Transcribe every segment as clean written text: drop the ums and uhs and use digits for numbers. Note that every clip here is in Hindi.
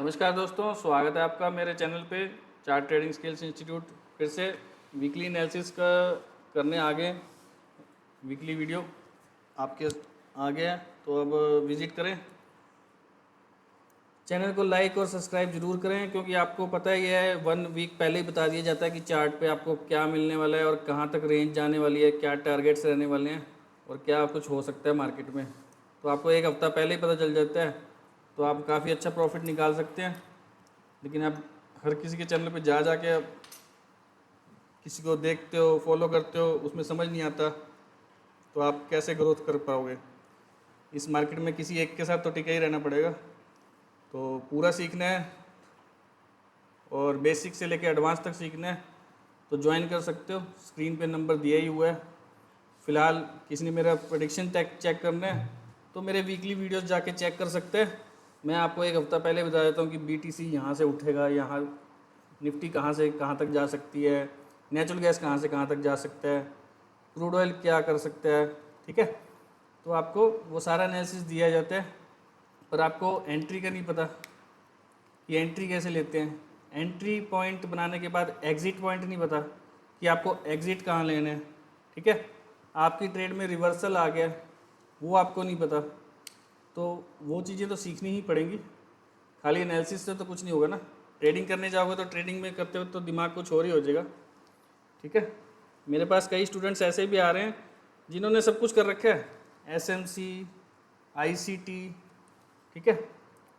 नमस्कार दोस्तों, स्वागत है आपका मेरे चैनल पे चार्ट ट्रेडिंग स्किल्स इंस्टीट्यूट। फिर से वीकली एनालिसिस का करने आ गए। वीकली वीडियो आपके आ गया, तो अब विज़िट करें। चैनल को लाइक और सब्सक्राइब जरूर करें, क्योंकि आपको पता ही है 1 वीक पहले ही बता दिया जाता है कि चार्ट पे आपको क्या मिलने वाला है और कहाँ तक रेंज जाने वाली है, क्या टारगेट्स रहने वाले हैं और क्या कुछ हो सकता है मार्केट में। तो आपको एक हफ़्ता पहले ही पता चल जाता है, तो आप काफ़ी अच्छा प्रॉफिट निकाल सकते हैं। लेकिन आप हर किसी के चैनल पे जा के आप किसी को देखते हो, फॉलो करते हो, उसमें समझ नहीं आता, तो आप कैसे ग्रोथ कर पाओगे। इस मार्केट में किसी एक के साथ तो टिके ही रहना पड़ेगा। तो पूरा सीखना है और बेसिक से लेकर एडवांस तक सीखना है, तो ज्वाइन कर सकते हो। स्क्रीन पे नंबर दिया ही हुआ है। फ़िलहाल किसी ने मेरा प्रेडिक्शन चेक करना है तो मेरे वीकली वीडियोस जाके चेक कर सकते हैं। मैं आपको एक हफ़्ता पहले बता देता हूँ कि BTC यहाँ से उठेगा, यहाँ निफ्टी कहाँ से कहाँ तक जा सकती है, नेचुरल गैस कहाँ से कहाँ तक जा सकता है, क्रूड ऑयल क्या कर सकता है। ठीक है, तो आपको वो सारा एनालिसिस दिया जाता है, पर आपको एंट्री का नहीं पता कि एंट्री कैसे लेते हैं। एंट्री पॉइंट बनाने के बाद एग्ज़िट पॉइंट नहीं पता कि आपको एग्ज़िट कहाँ लेना है। ठीक है, आपकी ट्रेड में रिवर्सल आ गया, वो आपको नहीं पता, तो वो चीज़ें तो सीखनी ही पड़ेंगी। खाली एनालिसिस से तो कुछ नहीं होगा ना। ट्रेडिंग करने जाओगे तो ट्रेडिंग में करते हो तो दिमाग कुछ और ही हो जाएगा। ठीक है, मेरे पास कई स्टूडेंट्स ऐसे भी आ रहे हैं जिन्होंने सब कुछ कर रखा है, SMC, ICT, ठीक है,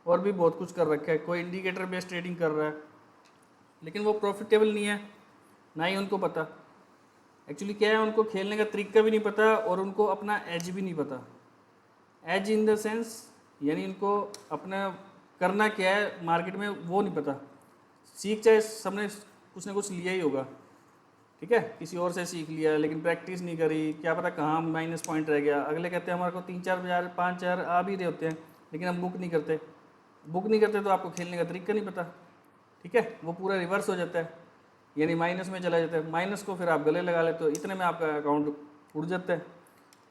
और भी बहुत कुछ कर रखा है। कोई इंडिकेटर बेस्ड ट्रेडिंग कर रहा है, लेकिन वो प्रॉफिटेबल नहीं है, ना ही उनको पता। एक्चुअली क्या है, उनको खेलने का तरीका भी नहीं पता और उनको अपना एज भी नहीं पता। एज इन द सेंस, यानी उनको अपना करना क्या है मार्केट में वो नहीं पता। सीख चाहे सबने कुछ ना कुछ लिया ही होगा, ठीक है, किसी और से सीख लिया, लेकिन प्रैक्टिस नहीं करी, क्या पता कहाँ माइनस पॉइंट रह गया। अगले कहते हैं हमारे को 3-4 हज़ार 5,000 आ भी रहे होते हैं, लेकिन हम बुक नहीं करते। बुक नहीं करते तो आपको खेलने का तरीका नहीं पता। ठीक है, वो पूरा रिवर्स हो जाता है, यानी माइनस में चला जाता है। माइनस को फिर आप गले लगा लेते हो, इतने में आपका अकाउंट उड़ जाता है।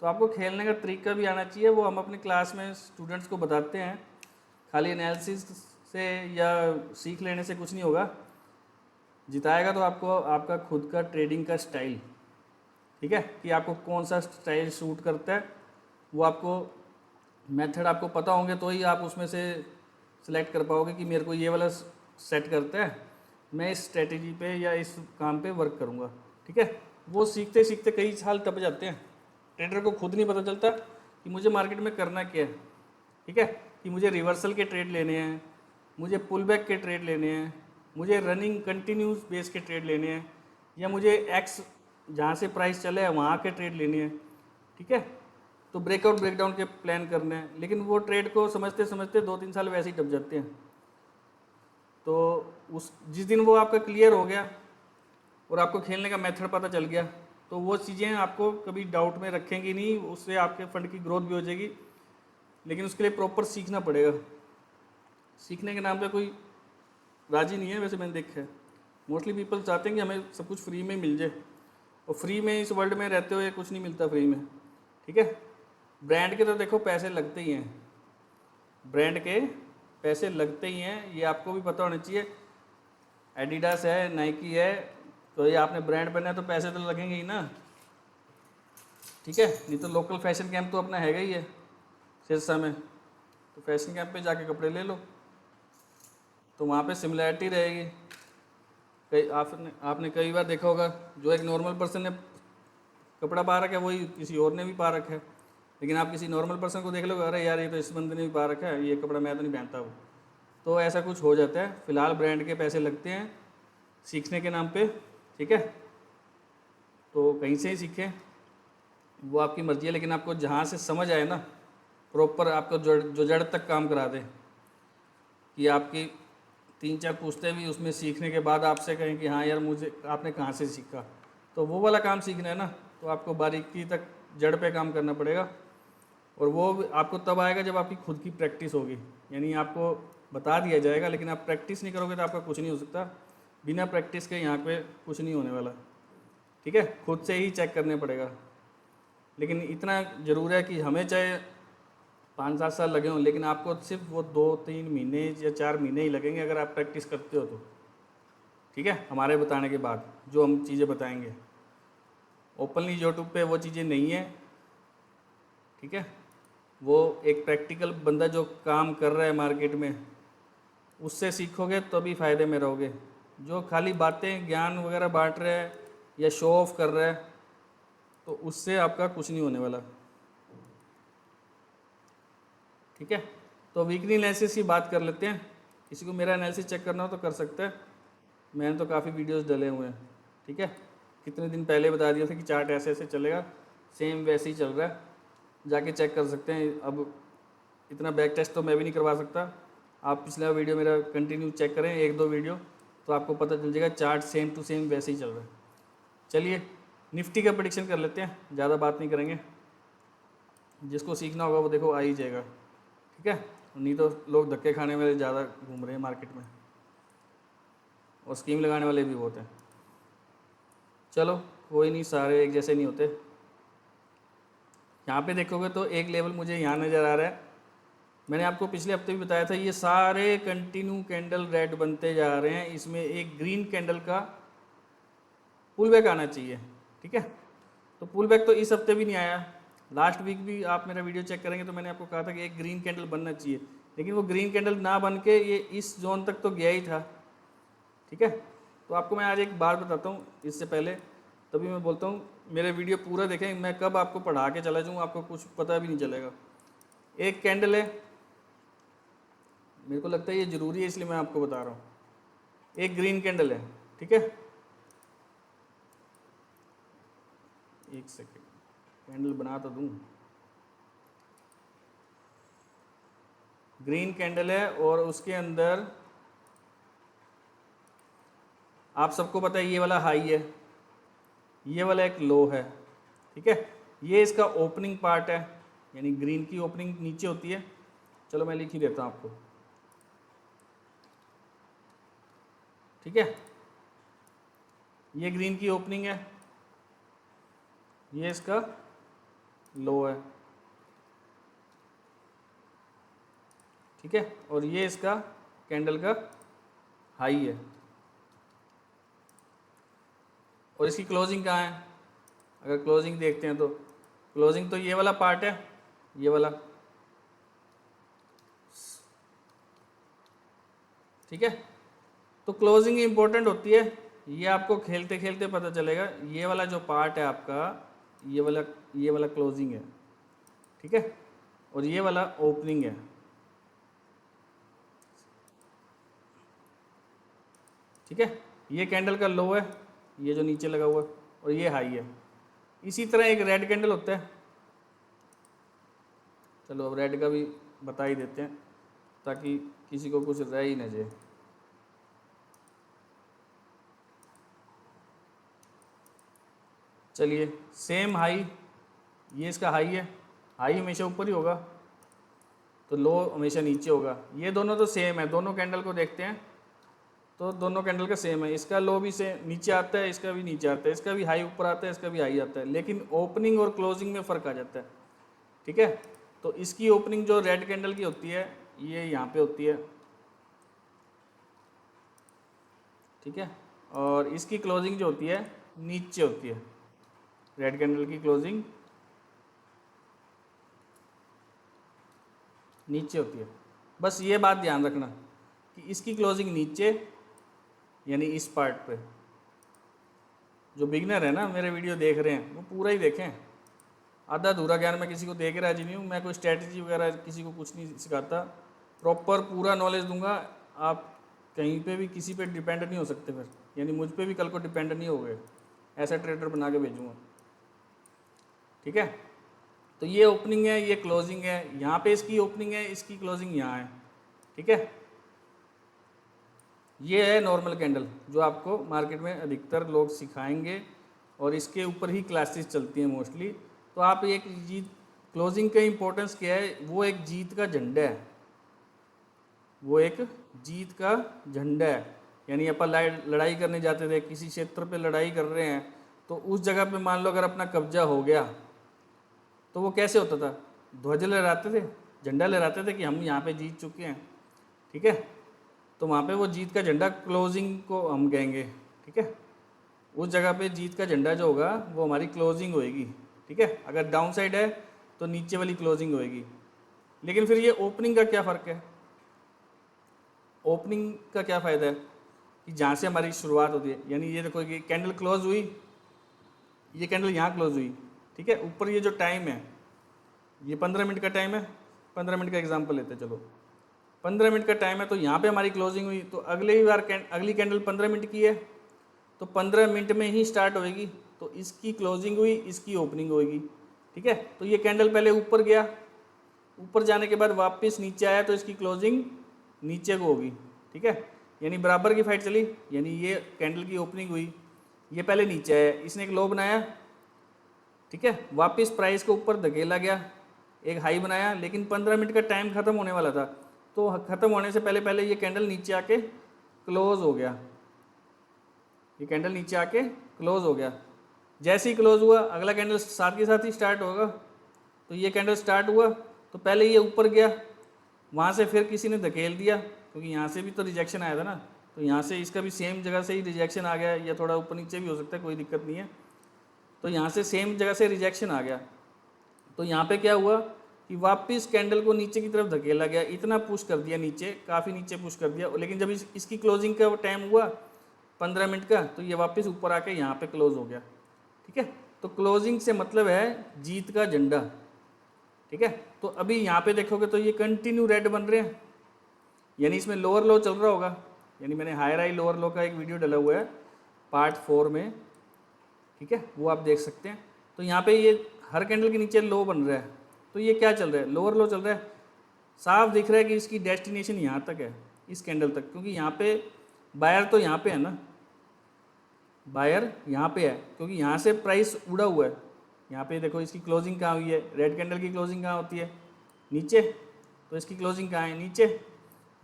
तो आपको खेलने का तरीका भी आना चाहिए, वो हम अपनी क्लास में स्टूडेंट्स को बताते हैं। खाली एनालिसिस से या सीख लेने से कुछ नहीं होगा। जिताएगा तो आपको आपका खुद का ट्रेडिंग का स्टाइल। ठीक है, कि आपको कौन सा स्टाइल सूट करता है, वो आपको मेथड आपको पता होंगे तो ही आप उसमें से सिलेक्ट कर पाओगे कि मेरे को ये वाला सेट करता है, मैं इस स्ट्रेटेजी पे या इस काम पे वर्क करूँगा। ठीक है, वो सीखते सीखते कई साल टप जाते हैं। ट्रेडर को खुद नहीं पता चलता कि मुझे मार्केट में करना क्या है। ठीक है, कि मुझे रिवर्सल के ट्रेड लेने हैं, मुझे पुल बैक के ट्रेड लेने हैं, मुझे रनिंग कंटिन्यूस बेस के ट्रेड लेने हैं, या मुझे एक्स जहाँ से प्राइस चले है वहाँ के ट्रेड लेने हैं। ठीक है, तो ब्रेकआउट ब्रेकडाउन के प्लान करने हैं, लेकिन वो ट्रेड को समझते समझते 2-3 साल वैसे ही टप जाते हैं। तो उस जिस दिन वो आपका क्लियर हो गया और आपको खेलने का मेथड पता चल गया, तो वो चीज़ें आपको कभी डाउट में रखेंगी नहीं, उससे आपके फंड की ग्रोथ भी हो जाएगी। लेकिन उसके लिए प्रॉपर सीखना पड़ेगा। सीखने के नाम पे कोई राजी नहीं है, वैसे मैंने देखा है। मोस्टली पीपल चाहते हैं कि हमें सब कुछ फ्री में मिल जाए, और फ्री में इस वर्ल्ड में रहते हुए कुछ नहीं मिलता फ्री में। ठीक है, ब्रांड के तो देखो पैसे लगते ही हैं, ब्रांड के पैसे लगते ही हैं, ये आपको भी पता होना चाहिए। एडिडास है, नाइकी है, तो ये आपने ब्रांड बनना है तो पैसे तो लगेंगे ही ना। ठीक है, नहीं तो लोकल फैशन कैंप तो अपना हैगा ही है सिरसा में, तो फैशन कैंप पे जाके कपड़े ले लो, तो वहाँ पे सिमिलैरिटी रहेगी। कई आपने कई बार देखा होगा, जो एक नॉर्मल पर्सन ने कपड़ा पा रखा है वही किसी और ने भी पा रखा है, लेकिन आप किसी नॉर्मल पर्सन को देख लोगे, अरे यार ये तो इस बंदे ने भी पा रखा है, ये कपड़ा मैं तो नहीं पहनता वो। तो ऐसा कुछ हो जाता है। फ़िलहाल ब्रांड के पैसे लगते हैं सीखने के नाम पे। ठीक है, तो कहीं से ही सीखें, वो आपकी मर्ज़ी है, लेकिन आपको जहाँ से समझ आए ना, प्रॉपर आपको जो जड़ तक काम करा दे, कि आपकी 3-4 पूछते भी उसमें सीखने के बाद आपसे कहें कि हाँ यार मुझे आपने कहाँ से सीखा, तो वो वाला काम सीखना है ना, तो आपको बारीकी तक जड़ पे काम करना पड़ेगा। और वो आपको तब आएगा जब आपकी खुद की प्रैक्टिस होगी, यानी आपको बता दिया जाएगा, लेकिन आप प्रैक्टिस नहीं करोगे तो आपका कुछ नहीं हो सकता। बिना प्रैक्टिस के यहाँ पे कुछ नहीं होने वाला। ठीक है, खुद से ही चेक करने पड़ेगा। लेकिन इतना ज़रूर है कि हमें चाहे 5-7 साल लगे हों, लेकिन आपको सिर्फ वो 2-3 महीने या 4 महीने ही लगेंगे अगर आप प्रैक्टिस करते हो तो। ठीक है, हमारे बताने के बाद जो हम चीज़ें बताएंगे ओपनली यूट्यूब पे वो चीज़ें नहीं है। ठीक है, वो एक प्रैक्टिकल बंदा जो काम कर रहा है मार्केट में उससे सीखोगे तो भी फ़ायदे में रहोगे। जो खाली बातें ज्ञान वगैरह बांट रहा है या शो ऑफ कर रहा है तो उससे आपका कुछ नहीं होने वाला। ठीक है, तो वीकली एनालिसिस की बात कर लेते हैं। किसी को मेरा एनालिसिस चेक करना हो तो कर सकता है, मैंने तो काफ़ी वीडियोस डले हुए हैं। ठीक है, कितने दिन पहले बता दिया था कि चार्ट ऐसे ऐसे चलेगा, सेम वैसे ही चल रहा है, जाके चेक कर सकते हैं। अब इतना बैक टेस्ट तो मैं भी नहीं करवा सकता, आप पिछला वीडियो मेरा कंटिन्यू चेक करें 1-2 वीडियो, तो आपको पता चल जाएगा चार्ट सेम टू सेम वैसे ही चल रहा है। चलिए निफ्टी का प्रेडिक्शन कर लेते हैं, ज़्यादा बात नहीं करेंगे। जिसको सीखना होगा वो देखो आ ही जाएगा। ठीक है, नहीं तो लोग धक्के खाने वाले ज़्यादा घूम रहे हैं मार्केट में और स्कीम लगाने वाले भी बहुत हैं। चलो कोई नहीं, सारे एक जैसे नहीं होते। यहाँ पे देखोगे तो एक लेवल मुझे यहाँ नज़र आ रहा है, मैंने आपको पिछले हफ्ते भी बताया था, ये सारे कंटिन्यू कैंडल रेड बनते जा रहे हैं, इसमें एक ग्रीन कैंडल का पुल बैक आना चाहिए। ठीक है, तो पुल बैक तो इस हफ्ते भी नहीं आया। लास्ट वीक भी आप मेरा वीडियो चेक करेंगे तो मैंने आपको कहा था कि एक ग्रीन कैंडल बनना चाहिए, लेकिन वो ग्रीन कैंडल ना बन के ये इस जोन तक तो गया ही था। ठीक है, तो आपको मैं आज एक बात बताता हूँ इससे पहले, तभी मैं बोलता हूँ मेरे वीडियो पूरा देखें, मैं कब आपको पढ़ा के चला जाऊँ आपको कुछ पता भी नहीं चलेगा। एक कैंडल है, मेरे को लगता है ये ज़रूरी है इसलिए मैं आपको बता रहा हूँ। एक ग्रीन कैंडल है, ठीक है, एक सेकेंड कैंडल बना तो दूँ। ग्रीन कैंडल है और उसके अंदर आप सबको पता है ये वाला हाई है, ये वाला एक लो है। ठीक है, ये इसका ओपनिंग पार्ट है, यानी ग्रीन की ओपनिंग नीचे होती है। चलो मैं लिख ही देता हूँ आपको। ठीक है, ये ग्रीन की ओपनिंग है, ये इसका लो है। ठीक है, और ये इसका कैंडल का हाई है, और इसकी क्लोजिंग कहाँ है? अगर क्लोजिंग देखते हैं तो क्लोजिंग तो ये वाला पार्ट है, ये वाला। ठीक है, तो क्लोजिंग इंपॉर्टेंट होती है, ये आपको खेलते खेलते पता चलेगा। ये वाला जो पार्ट है आपका, ये वाला क्लोजिंग है। ठीक है, और ये वाला ओपनिंग है। ठीक है, ये कैंडल का लो है, ये जो नीचे लगा हुआ है, और ये हाई है। इसी तरह एक रेड कैंडल होता है। चलो अब रेड का भी बता ही देते हैं ताकि किसी को कुछ रह ही न जाए। चलिए, सेम हाई, ये इसका हाई है, हाई हमेशा ऊपर ही होगा तो लो हमेशा नीचे होगा। ये दोनों तो सेम है, दोनों कैंडल को देखते हैं तो दोनों कैंडल का सेम है। इसका लो भी से नीचे आता है, इसका भी नीचे आता है, इसका भी हाई ऊपर आता है, इसका भी हाई आता है, लेकिन ओपनिंग और क्लोजिंग में फ़र्क आ जाता है। ठीक है, तो इसकी ओपनिंग जो रेड कैंडल की होती है ये यहाँ पे होती है। ठीक है, और इसकी क्लोजिंग जो होती है नीचे होती है। रेड कैंडल की क्लोजिंग नीचे होती है। बस ये बात ध्यान रखना कि इसकी क्लोजिंग नीचे, यानी इस पार्ट पे। जो बिगनर है ना, मेरे वीडियो देख रहे हैं, वो पूरा ही देखें। आधा अधूरा ज्ञान मैं किसी को दे के राजी नहीं हूँ, मैं कोई स्ट्रैटेजी वगैरह किसी को कुछ नहीं सिखाता, प्रॉपर पूरा नॉलेज दूंगा। आप कहीं पे भी किसी पे डिपेंड नहीं हो सकते फिर, यानी मुझ पे भी कल को डिपेंड नहीं हो गए, ऐसा ट्रेडर बना के भेजूँगा। ठीक है, तो ये ओपनिंग है, ये क्लोजिंग है, यहाँ पे इसकी ओपनिंग है, इसकी क्लोजिंग यहाँ है। ठीक है, ये है नॉर्मल कैंडल जो आपको मार्केट में अधिकतर लोग सिखाएंगे और इसके ऊपर ही क्लासेस चलती हैं मोस्टली। तो आप एक जीत, क्लोजिंग का इम्पोर्टेंस क्या है, वो एक जीत का झंडा है, वो एक जीत का झंडा है। यानी अपन लड़ाई करने जाते थे, किसी क्षेत्र पे लड़ाई कर रहे हैं, तो उस जगह पे मान लो अगर अपना कब्जा हो गया तो वो कैसे होता था, ध्वज लहराते थे, झंडा लहराते थे कि हम यहाँ पे जीत चुके हैं, ठीक है। तो वहाँ पे वो जीत का झंडा क्लोजिंग को हम कहेंगे, ठीक है। उस जगह पे जीत का झंडा जो होगा वो हमारी क्लोजिंग होएगी, ठीक है। अगर डाउन साइड है तो नीचे वाली क्लोजिंग होएगी। लेकिन फिर ये ओपनिंग का क्या फ़र्क है? ओपनिंग का क्या फ़ायदा है कि जहाँ से हमारी शुरुआत होती है, यानी ये देखो कि कैंडल क्लोज हुई, ये कैंडल यहाँ क्लोज हुई, ठीक है। ऊपर ये जो टाइम है ये 15 मिनट का टाइम है, 15 मिनट का एग्जांपल लेते हैं, चलो 15 मिनट का टाइम है। तो यहाँ पे हमारी क्लोजिंग हुई, तो अगली कैंडल 15 मिनट की है, तो 15 मिनट में ही स्टार्ट होएगी, तो इसकी क्लोजिंग हुई, इसकी ओपनिंग होएगी, ठीक है। तो ये कैंडल पहले ऊपर गया, ऊपर जाने के बाद वापस नीचे आया, तो इसकी क्लोजिंग नीचे को होगी, ठीक है। यानी बराबर की फाइट चली, यानी ये कैंडल की ओपनिंग हुई, ये पहले नीचे आया, इसने एक लो बनाया, ठीक है। वापस प्राइस को ऊपर धकेला गया, एक हाई बनाया, लेकिन 15 मिनट का टाइम ख़त्म होने वाला था, तो ख़त्म होने से पहले पहले ये कैंडल नीचे आके क्लोज हो गया, ये कैंडल नीचे आके क्लोज हो गया। जैसे ही क्लोज हुआ अगला कैंडल साथ के साथ ही स्टार्ट होगा, तो ये कैंडल स्टार्ट हुआ तो पहले ये ऊपर गया, वहाँ से फिर किसी ने धकेल दिया, क्योंकि यहाँ से भी तो रिजेक्शन आया था ना, तो यहाँ से इसका भी सेम जगह से ही रिजेक्शन आ गया, या थोड़ा ऊपर नीचे भी हो सकता है, कोई दिक्कत नहीं है। तो यहाँ से सेम जगह से रिजेक्शन आ गया, तो यहाँ पे क्या हुआ कि वापस कैंडल को नीचे की तरफ धकेला गया, इतना पुश कर दिया नीचे, काफ़ी नीचे पुश कर दिया। लेकिन जब इसकी क्लोजिंग का टाइम हुआ 15 मिनट का, तो ये वापस ऊपर आके यहाँ पे क्लोज हो गया, ठीक है। तो क्लोजिंग से मतलब है जीत का झंडा, ठीक है। तो अभी यहाँ पे देखोगे तो ये कंटिन्यू रेड बन रहे हैं, यानी इसमें लोअर लो चल रहा होगा, यानी मैंने हायर हाई लोअर लो का एक वीडियो डाला हुआ है पार्ट 4 में, ठीक है, वो आप देख सकते हैं। तो यहाँ पे ये हर कैंडल के नीचे लो बन रहा है, तो ये क्या चल रहा है, लोअर लो चल रहा है। साफ दिख रहा है कि इसकी डेस्टिनेशन यहाँ तक है, इस कैंडल तक, क्योंकि यहाँ पे बायर तो यहाँ पे है ना, बायर यहाँ पे है, क्योंकि यहाँ से प्राइस उड़ा हुआ है। यहाँ पे देखो इसकी क्लोजिंग कहाँ हुई है, रेड कैंडल की क्लोजिंग कहाँ होती है, नीचे, तो इसकी क्लोजिंग कहाँ है, नीचे।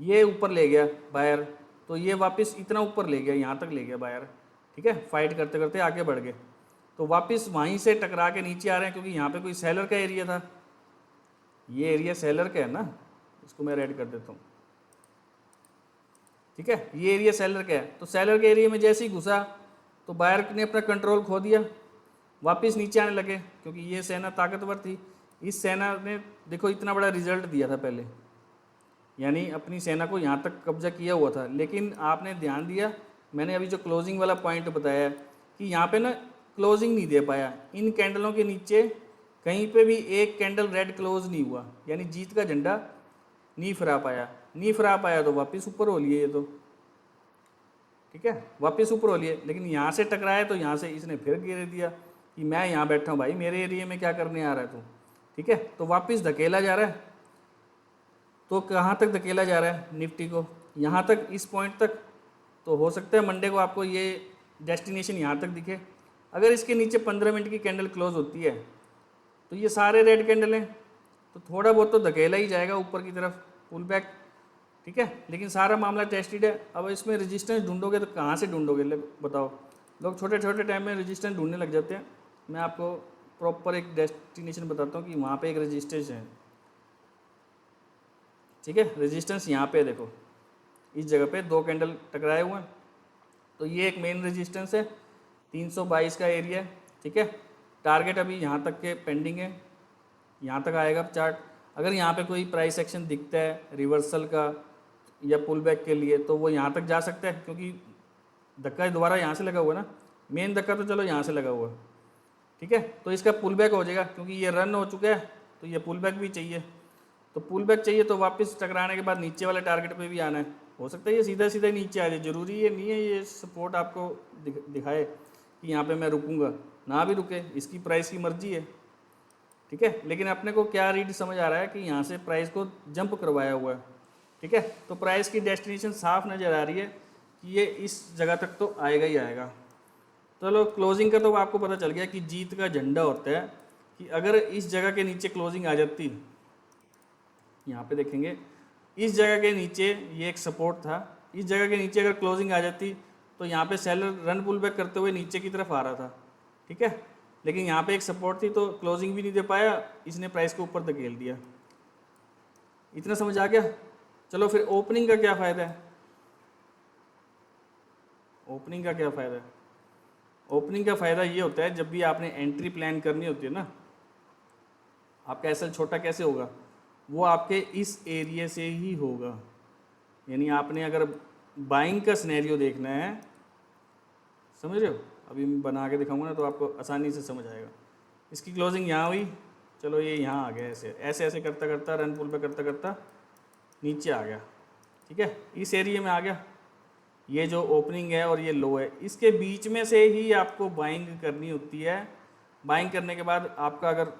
ये ऊपर ले गया बायर, तो ये वापस इतना ऊपर ले गया, यहाँ तक ले गया बायर, ठीक है। फाइट करते करते आगे बढ़ गए, तो वापस वहीं से टकरा के नीचे आ रहे हैं, क्योंकि यहाँ पे कोई सेलर का एरिया था, ये एरिया सेलर का है ना, इसको मैं रेड कर देता हूँ, ठीक है। ये एरिया सेलर का है, तो सेलर के एरिया में जैसे ही घुसा तो बायर ने अपना कंट्रोल खो दिया, वापस नीचे आने लगे, क्योंकि ये सेना ताकतवर थी। इस सेना ने देखो इतना बड़ा रिजल्ट दिया था पहले, यानी अपनी सेना को यहाँ तक कब्जा किया हुआ था। लेकिन आपने ध्यान दिया, मैंने अभी जो क्लोजिंग वाला पॉइंट बताया कि यहाँ पे ना क्लोजिंग नहीं दे पाया, इन कैंडलों के नीचे कहीं पे भी एक कैंडल रेड क्लोज नहीं हुआ, यानी जीत का झंडा नहीं फहरा पाया, तो वापस ऊपर हो लिए ये तो, ठीक है, वापस ऊपर हो लिए। लेकिन यहाँ से टकराया तो यहाँ से इसने फिर गिर दिया कि मैं यहाँ बैठा हूँ भाई, मेरे एरिया में क्या करने आ रहा है तू, ठीक है। तो वापस धकेला जा रहा है, तो कहाँ तक धकेला जा रहा है निफ्टी को, यहाँ तक, इस पॉइंट तक। तो हो सकता है मंडे को आपको ये डेस्टिनेशन यहाँ तक दिखे। अगर इसके नीचे 15 मिनट की कैंडल क्लोज होती है तो ये सारे रेड कैंडल हैं, तो थोड़ा बहुत तो धकेला ही जाएगा ऊपर की तरफ, पुल बैक, ठीक है। लेकिन सारा मामला टेस्टेड है। अब इसमें रेजिस्टेंस ढूंढोगे तो कहाँ से ढूंढोगे, बताओ। लोग छोटे छोटे टाइम में रेजिस्टेंस ढूंढने लग जाते हैं। मैं आपको प्रॉपर एक डेस्टिनेशन बताता हूँ कि वहाँ पे एक रेजिस्टेंस है, ठीक है। रेजिस्टेंस यहाँ पे देखो, इस जगह पे दो कैंडल टकराए हुए हैं, तो ये एक मेन रेजिस्टेंस है, 322 का एरिया है, ठीक है। टारगेट अभी यहाँ तक के पेंडिंग है, यहाँ तक आएगा चार्ट। अगर यहाँ पे कोई प्राइस एक्शन दिखता है रिवर्सल का या पुल बैक के लिए, तो वो यहाँ तक जा सकता है, क्योंकि धक्का दोबारा यहाँ से लगा हुआ है ना, मेन धक्का तो चलो यहाँ से लगा हुआ है, ठीक है। तो इसका पुल बैक हो जाएगा, क्योंकि ये रन हो चुका है, तो ये पुल बैक भी चाहिए। तो पुल बैक चाहिए तो वापस टकराने के बाद नीचे वाले टारगेट पे भी आना है। हो सकता है ये सीधा सीधा नीचे आ जाए, जरूरी ये नहीं है ये सपोर्ट आपको दिखाए कि यहाँ पे मैं रुकूंगा, ना भी रुके, इसकी प्राइस की मर्जी है, ठीक है। लेकिन अपने को क्या रीड समझ आ रहा है कि यहाँ से प्राइस को जंप करवाया हुआ है, ठीक है। तो प्राइस की डेस्टिनेशन साफ नज़र आ रही है कि ये इस जगह तक तो आएगा ही आएगा। चलो क्लोजिंग का तो आपको पता चल गया कि जीत का झंडा होता है, कि अगर इस जगह के नीचे क्लोजिंग आ जाती, यहाँ पे देखेंगे इस जगह के नीचे ये एक सपोर्ट था, इस जगह के नीचे अगर क्लोजिंग आ जाती तो यहाँ पे सेलर रन पुल बैक करते हुए नीचे की तरफ आ रहा था, ठीक है। लेकिन यहाँ पे एक सपोर्ट थी तो क्लोजिंग भी नहीं दे पाया, इसने प्राइस को ऊपर धकेल दिया, इतना समझ आ गया। चलो फिर ओपनिंग का क्या फ़ायदा है, ओपनिंग का क्या फ़ायदा है? ओपनिंग का फ़ायदा ये होता है जब भी आपने एंट्री प्लान करनी होती है ना, आपका एसएल छोटा कैसे होगा, वो आपके इस एरिया से ही होगा। यानी आपने अगर बाइंग का सिनेरियो देखना है, समझ रहे हो, अभी मैं बना के दिखाऊंगा ना तो आपको आसानी से समझ आएगा। इसकी क्लोजिंग यहाँ हुई, चलो ये यहाँ आ गया, ऐसे ऐसे ऐसे करता करता रन पुल पे करता करता नीचे आ गया, ठीक है, इस एरिया में आ गया। ये जो ओपनिंग है और ये लो है, इसके बीच में से ही आपको बाइंग करनी होती है। बाइंग करने के बाद आपका अगर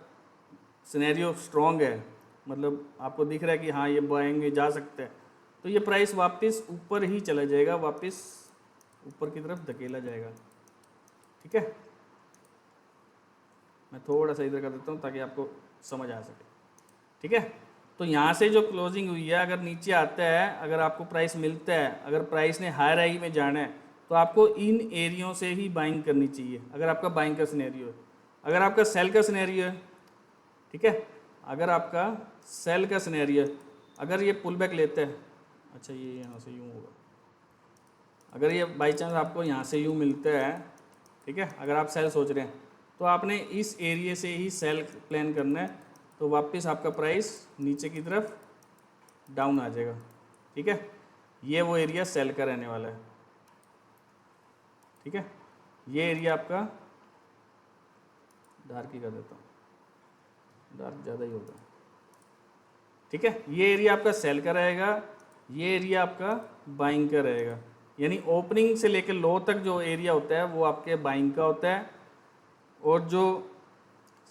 सिनेरियो स्ट्रॉन्ग है, मतलब आपको दिख रहा है कि हाँ ये बाइंग में जा सकते हैं, तो ये प्राइस वापस ऊपर ही चला जाएगा, वापस ऊपर की तरफ धकेला जाएगा, ठीक है। मैं थोड़ा सा इधर कर देता हूँ ताकि आपको समझ आ सके, ठीक है। तो यहाँ से जो क्लोजिंग हुई है, अगर नीचे आता है, अगर आपको प्राइस मिलता है, अगर प्राइस ने हायर हाई में जाना है, तो आपको इन एरियो से ही बाइंग करनी चाहिए, अगर आपका बाइंग का सिनेरियो है। अगर आपका सेल का सिनेरियो है, ठीक है, अगर आपका सेल का सिनेरियो है, अगर ये पुल बैक लेता है, अच्छा ये यहाँ से यूँ होगा, अगर ये बाई चांस आपको यहाँ से यूँ मिलता है, ठीक है, अगर आप सेल सोच रहे हैं, तो आपने इस एरिया से ही सेल प्लान करना है, तो वापस आपका प्राइस नीचे की तरफ डाउन आ जाएगा, ठीक है। ये वो एरिया सेल का रहने वाला है, ठीक है। ये एरिया आपका डार्क ही कर देता हूँ, डार्क ज़्यादा ही होगा, ठीक है। ये एरिया आपका सेल का रहेगा, ये एरिया आपका बाइंग का रहेगा। यानी ओपनिंग से लेकर लो तक जो एरिया होता है वो आपके बाइंग का होता है, और जो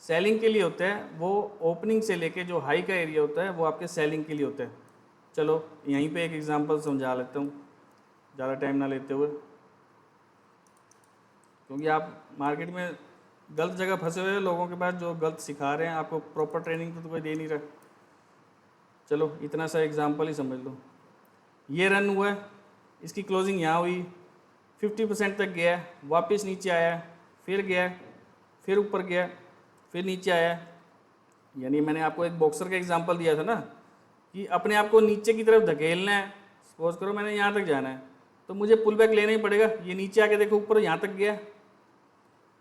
सेलिंग के लिए होता है वो ओपनिंग से लेके जो हाई का एरिया होता है वो आपके सेलिंग के लिए होता है। चलो यहीं पे एक एग्जांपल समझा लेता हूँ, ज़्यादा टाइम ना लेते हुए, क्योंकि आप मार्केट में गलत जगह फंसे हुए हैं, लोगों के पास जो गलत सिखा रहे हैं, आपको प्रॉपर ट्रेनिंग तो कोई दे नहीं रहा। चलो इतना सा एग्जांपल ही समझ लो। ये रन हुआ है, इसकी क्लोजिंग यहाँ हुई, 50% तक गया, वापस नीचे आया, फिर गया, फिर ऊपर गया, फिर नीचे आया। यानी मैंने आपको एक बॉक्सर का एग्जांपल दिया था ना, कि अपने आप को नीचे की तरफ धकेलना है। सपोज करो मैंने यहाँ तक जाना है, तो मुझे पुल बैक लेना ही पड़ेगा। ये नीचे आके देखो, ऊपर यहाँ तक गया,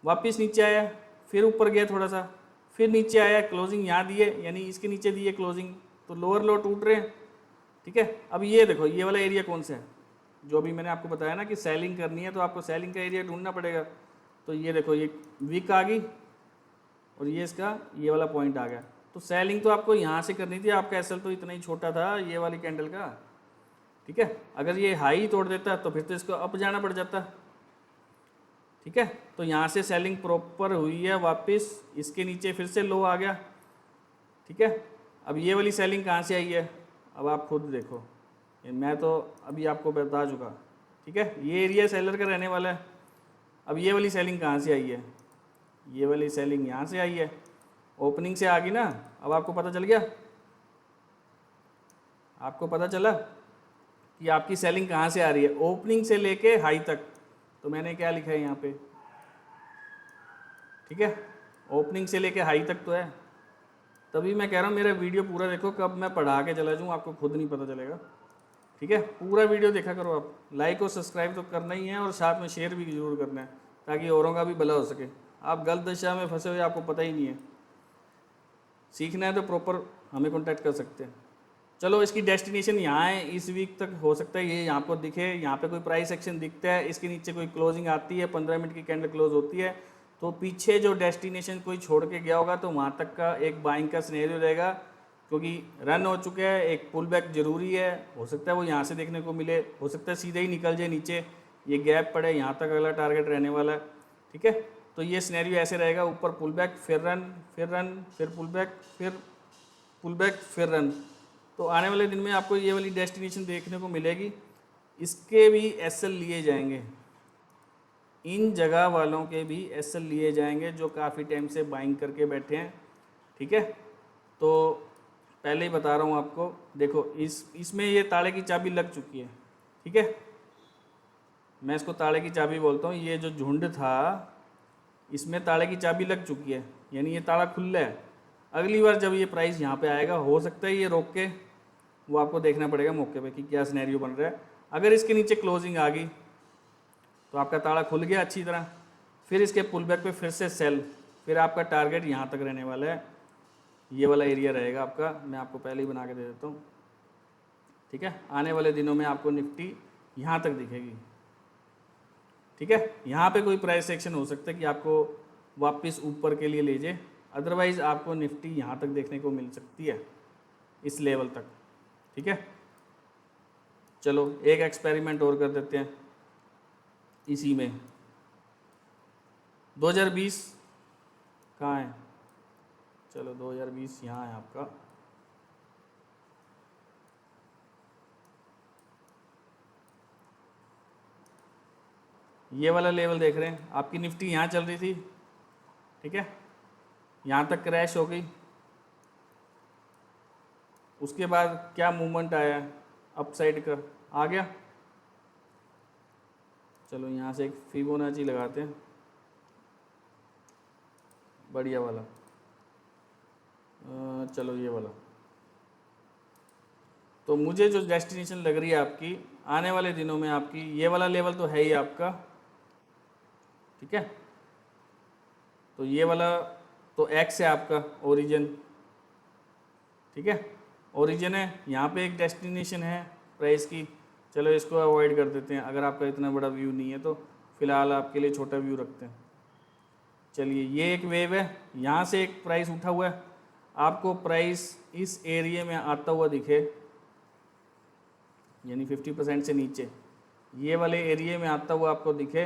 वापस नीचे आया, फिर ऊपर गया थोड़ा सा, फिर नीचे आया, क्लोजिंग यहाँ दी है, यानी इसके नीचे दी है क्लोजिंग, तो लोअर लो टूट रहे हैं, ठीक है। अब ये देखो, ये वाला एरिया कौन सा है, जो अभी मैंने आपको बताया ना कि सेलिंग करनी है तो आपको सेलिंग का एरिया ढूंढना पड़ेगा। तो ये देखो, ये वीक आ गई और ये इसका ये वाला पॉइंट आ गया। तो सेलिंग तो आपको यहाँ से करनी थी, आपका एसएल तो इतना ही छोटा था ये वाली कैंडल का, ठीक है। अगर ये हाई तोड़ देता तो फिर तो इसको अप जाना पड़ जाता, ठीक है। तो यहाँ से सेलिंग प्रॉपर हुई है, वापस इसके नीचे फिर से लो आ गया, ठीक है। अब ये वाली सेलिंग कहाँ से आई है, अब आप खुद देखो, मैं तो अभी आपको बता चुका, ठीक है। ये एरिया सेलर का रहने वाला है। अब ये वाली सेलिंग कहाँ से आई है, ये वाली सेलिंग यहाँ से आई है, ओपनिंग से आ गई ना। अब आपको पता चल गया, आपको पता चला कि आपकी सेलिंग कहाँ से आ रही है, ओपनिंग से लेके हाई तक। तो मैंने क्या लिखा है यहाँ पे, ठीक है, ओपनिंग से लेके हाई तक तो है। तभी मैं कह रहा हूँ मेरा वीडियो पूरा देखो, कब मैं पढ़ा के चला जाऊँ आपको खुद नहीं पता चलेगा, ठीक है। पूरा वीडियो देखा करो आप, लाइक और सब्सक्राइब तो करना ही है, और साथ में शेयर भी जरूर करना है ताकि औरों का भी भला हो सके। आप गलत दिशा में फंसे हुए, आपको पता ही नहीं है। सीखना है तो प्रॉपर हमें कांटेक्ट कर सकते हैं। चलो इसकी डेस्टिनेशन यहाँ है, इस वीक तक हो सकता है ये यहाँ पर दिखे, यहाँ पे कोई प्राइस एक्शन दिखता है, इसके नीचे कोई क्लोजिंग आती है, 15 मिनट की कैंडल क्लोज होती है, तो पीछे जो डेस्टिनेशन कोई छोड़ के गया होगा तो वहाँ तक का एक बाइंग का सिनेरियो रहेगा, क्योंकि रन हो चुके हैं। एक पुल बैक जरूरी है, हो सकता है वो यहाँ से देखने को मिले, हो सकता है सीधे ही निकल जाए नीचे, ये गैप पड़े, यहाँ तक अगला टारगेट रहने वाला है, ठीक है। तो ये सिनेरियो ऐसे रहेगा, ऊपर पुल बैक, फिर रन, फिर रन, फिर पुल बैक, फिर पुल बैक, फिर रन। तो आने वाले दिन में आपको ये वाली डेस्टिनेशन देखने को मिलेगी। इसके भी एसएल लिए जाएंगे, इन जगह वालों के भी एसएल लिए जाएंगे जो काफ़ी टाइम से बाइंग करके बैठे हैं, ठीक है। तो पहले ही बता रहा हूँ आपको, देखो इसमें ये ताले की चाबी लग चुकी है, ठीक है। मैं इसको ताले की चाबी बोलता हूँ। ये जो झुंड था इसमें ताले की चाबी लग चुकी है, यानी ये ताला खुला है। अगली बार जब ये प्राइस यहाँ पे आएगा, हो सकता है ये रोक के वो आपको देखना पड़ेगा मौके पे कि क्या सिनेरियो बन रहा है। अगर इसके नीचे क्लोजिंग आ गई तो आपका ताला खुल गया अच्छी तरह, फिर इसके पुल बैक पे फिर से सेल, फिर आपका टारगेट यहाँ तक रहने वाला है, ये वाला एरिया रहेगा आपका। मैं आपको पहले ही बना के दे देता हूँ, ठीक है। आने वाले दिनों में आपको निफ्टी यहाँ तक दिखेगी, ठीक है। यहाँ पे कोई प्राइस एक्शन हो सकता है कि आपको वापस ऊपर के लिए ले जाए, अदरवाइज़ आपको निफ्टी यहाँ तक देखने को मिल सकती है, इस लेवल तक, ठीक है। चलो एक एक्सपेरिमेंट और कर देते हैं इसी में। 2020 कहाँ है, चलो 2020 यहाँ है आपका। ये वाला लेवल देख रहे हैं, आपकी निफ्टी यहाँ चल रही थी, ठीक है, यहाँ तक क्रैश हो गई। उसके बाद क्या मूवमेंट आया अपसाइड का, आ गया। चलो यहाँ से एक फिबोनाची लगाते हैं, बढ़िया वाला, चलो ये वाला। तो मुझे जो डेस्टिनेशन लग रही है आपकी आने वाले दिनों में, आपकी ये वाला लेवल तो है ही आपका, ठीक है। तो ये वाला तो एक्स है आपका ओरिजिन, ठीक है, ओरिजिन है। यहाँ पे एक डेस्टिनेशन है प्राइस की, चलो इसको अवॉइड कर देते हैं, अगर आपका इतना बड़ा व्यू नहीं है तो फिलहाल आपके लिए छोटा व्यू रखते हैं। चलिए ये एक वेव है, यहाँ से एक प्राइस उठा हुआ है, आपको प्राइस इस एरिया में आता हुआ दिखे, यानी 50% से नीचे ये वाले एरिया में आता हुआ आपको दिखे,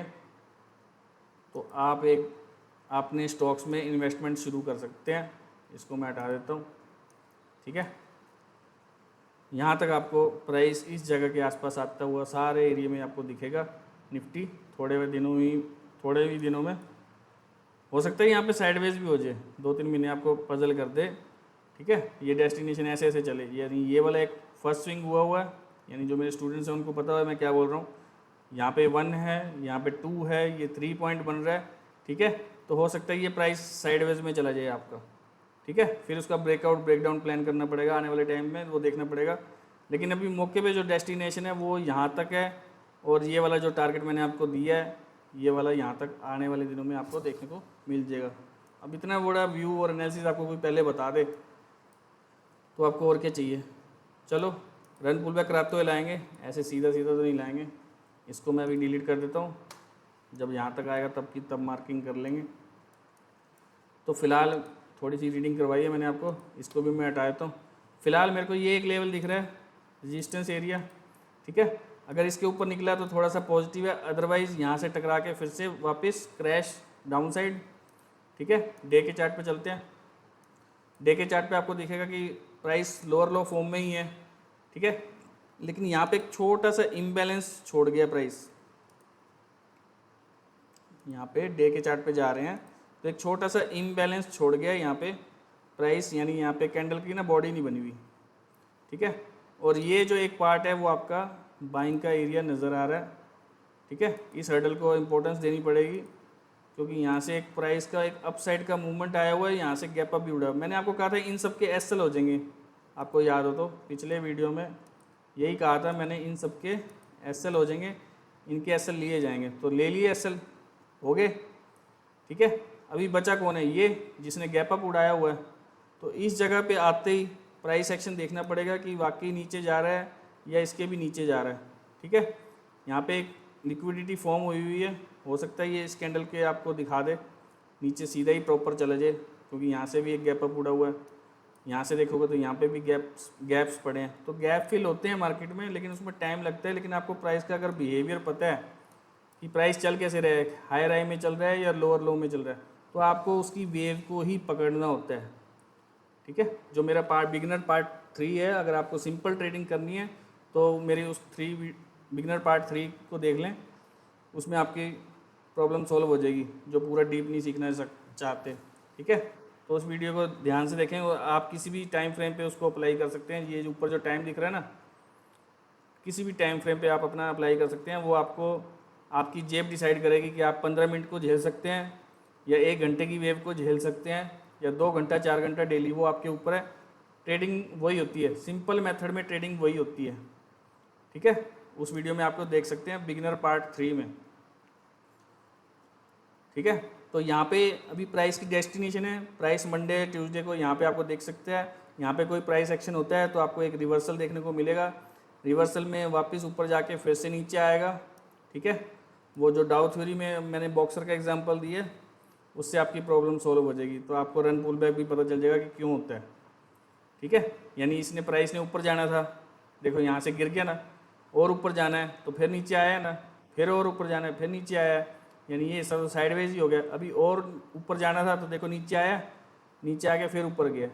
तो आप एक अपने स्टॉक्स में इन्वेस्टमेंट शुरू कर सकते हैं। इसको मैं हटा देता हूँ, ठीक है। यहाँ तक आपको प्राइस इस जगह के आसपास आता हुआ सारे एरिया में आपको दिखेगा निफ्टी। थोड़े ही दिनों में हो सकता है यहाँ पे साइडवेज भी हो जाए, 2-3 महीने आपको पजल कर दे, ठीक है। ये डेस्टिनेशन ऐसे ऐसे चले, यानी ये वाला एक फर्स्ट स्विंग हुआ है, यानी जो मेरे स्टूडेंट्स हैं उनको पता है मैं क्या बोल रहा हूँ। यहाँ पे 1 है, यहाँ पे 2 है, ये 3 पॉइंट बन रहा है, ठीक है। तो हो सकता है ये प्राइस साइडवेज में चला जाए आपका, ठीक है। फिर उसका ब्रेकडाउन प्लान करना पड़ेगा आने वाले टाइम में, वो देखना पड़ेगा। लेकिन अभी मौके पे जो डेस्टिनेशन है वो यहाँ तक है, और ये वाला जो टारगेट मैंने आपको दिया है ये वाला यहाँ तक आने वाले दिनों में आपको देखने को मिल जाएगा। अब इतना बड़ा व्यू और एनालिसिस आपको कोई पहले बता दे तो आपको और क्या चाहिए। चलो रन पुल बैक कराते हुए लाएंगे, ऐसे सीधा सीधा तो नहीं लाएंगे। इसको मैं अभी डिलीट कर देता हूँ, जब यहाँ तक आएगा तब की तब मार्किंग कर लेंगे। तो फिलहाल थोड़ी सी रीडिंग करवाई है मैंने आपको, इसको भी मैं हटा देता हूँ। फिलहाल मेरे को ये एक लेवल दिख रहा है रेजिस्टेंस एरिया, ठीक है। अगर इसके ऊपर निकला तो थोड़ा सा पॉजिटिव है, अदरवाइज़ यहाँ से टकरा के फिर से वापस क्रैश डाउन साइड, ठीक है। डे के चार्ट पे चलते हैं। डे के चार्ट पे आपको दिखेगा कि प्राइस लोअर लो फॉर्म में ही है, ठीक है। लेकिन यहाँ पे एक छोटा सा इम्बैलेंस छोड़ गया प्राइस, यहाँ पे डे के चार्ट पे जा रहे हैं तो एक छोटा सा इम्बैलेंस छोड़ गया यहाँ पे प्राइस, यानी यहाँ पे कैंडल की ना बॉडी नहीं बनी हुई, ठीक है। और ये जो एक पार्ट है वो आपका बाइंग का एरिया नज़र आ रहा है, ठीक है। इस हर्डल को इम्पोर्टेंस देनी पड़ेगी क्योंकि यहाँ से एक प्राइस का एक अपसाइड का मूवमेंट आया हुआ है, यहाँ से गैप अप भी उड़ा। मैंने आपको कहा था इन सब के एसएल हो जाएंगे, आपको याद हो तो पिछले वीडियो में यही कहा था मैंने, इन सब के एसएल हो जाएंगे, इनके एसएल लिए जाएंगे। तो ले लिए एसएल, हो गए, ठीक है। अभी बचा कौन है, ये जिसने गैप अप उड़ाया हुआ है। तो इस जगह पे आते ही प्राइस एक्शन देखना पड़ेगा कि वाकई नीचे जा रहा है या इसके भी नीचे जा रहा है, ठीक है। यहाँ पे एक लिक्विडिटी फॉर्म हुई है, हो सकता है ये इस कैंडल के आपको दिखा दे नीचे सीधा ही प्रॉपर चला जाए, क्योंकि यहाँ से भी एक गैप अप उड़ा हुआ है। यहाँ से देखोगे तो यहाँ पे भी गैप्स पड़े हैं। तो गैप फिल होते हैं मार्केट में, लेकिन उसमें टाइम लगता है। लेकिन आपको प्राइस का अगर बिहेवियर पता है कि प्राइस चल कैसे रहा है, हायर हाई में चल रहा है या लोअर लो में चल रहा है, तो आपको उसकी वेव को ही पकड़ना होता है, ठीक है। जो मेरा बिगिनर पार्ट 3 है, अगर आपको सिंपल ट्रेडिंग करनी है तो मेरी उस बिगिनर पार्ट 3 को देख लें, उसमें आपकी प्रॉब्लम सॉल्व हो जाएगी, जो पूरा डीप नहीं सीखना चाहते, ठीक है। तो उस वीडियो को ध्यान से देखें और आप किसी भी टाइम फ्रेम पे उसको अप्लाई कर सकते हैं। ये जो ऊपर जो टाइम दिख रहा है ना, किसी भी टाइम फ्रेम पे आप अपना अप्लाई कर सकते हैं। वो आपको आपकी जेब डिसाइड करेगी कि आप 15 मिनट को झेल सकते हैं या 1 घंटे की वेव को झेल सकते हैं या 2 घंटा 4 घंटा डेली, वो आपके ऊपर है। ट्रेडिंग वही होती है, सिंपल मेथड में ट्रेडिंग वही होती है, ठीक है। उस वीडियो में आपको देख सकते हैं बिगिनर पार्ट 3 में, ठीक है। तो यहाँ पे अभी प्राइस की डेस्टिनेशन है, प्राइस मंडे ट्यूसडे को यहाँ पे आपको देख सकते हैं। यहाँ पे कोई प्राइस एक्शन होता है तो आपको एक रिवर्सल देखने को मिलेगा, रिवर्सल में वापस ऊपर जाके फिर से नीचे आएगा, ठीक है। वो जो डाउ थ्योरी में मैंने बॉक्सर का एग्जांपल दिया उससे आपकी प्रॉब्लम सॉल्व हो जाएगी, तो आपको रन पुल बैक भी पता चल जाएगा कि क्यों होता है, ठीक है। यानी इसने प्राइस ने ऊपर जाना था, देखो यहाँ से गिर गया ना, और ऊपर जाना है तो फिर नीचे आया ना, फिर और ऊपर जाना है फिर नीचे आया है, यानी ये सब साइडवेज ही हो गया। अभी और ऊपर जाना था तो देखो नीचे आया, नीचे आ गया फिर ऊपर गया,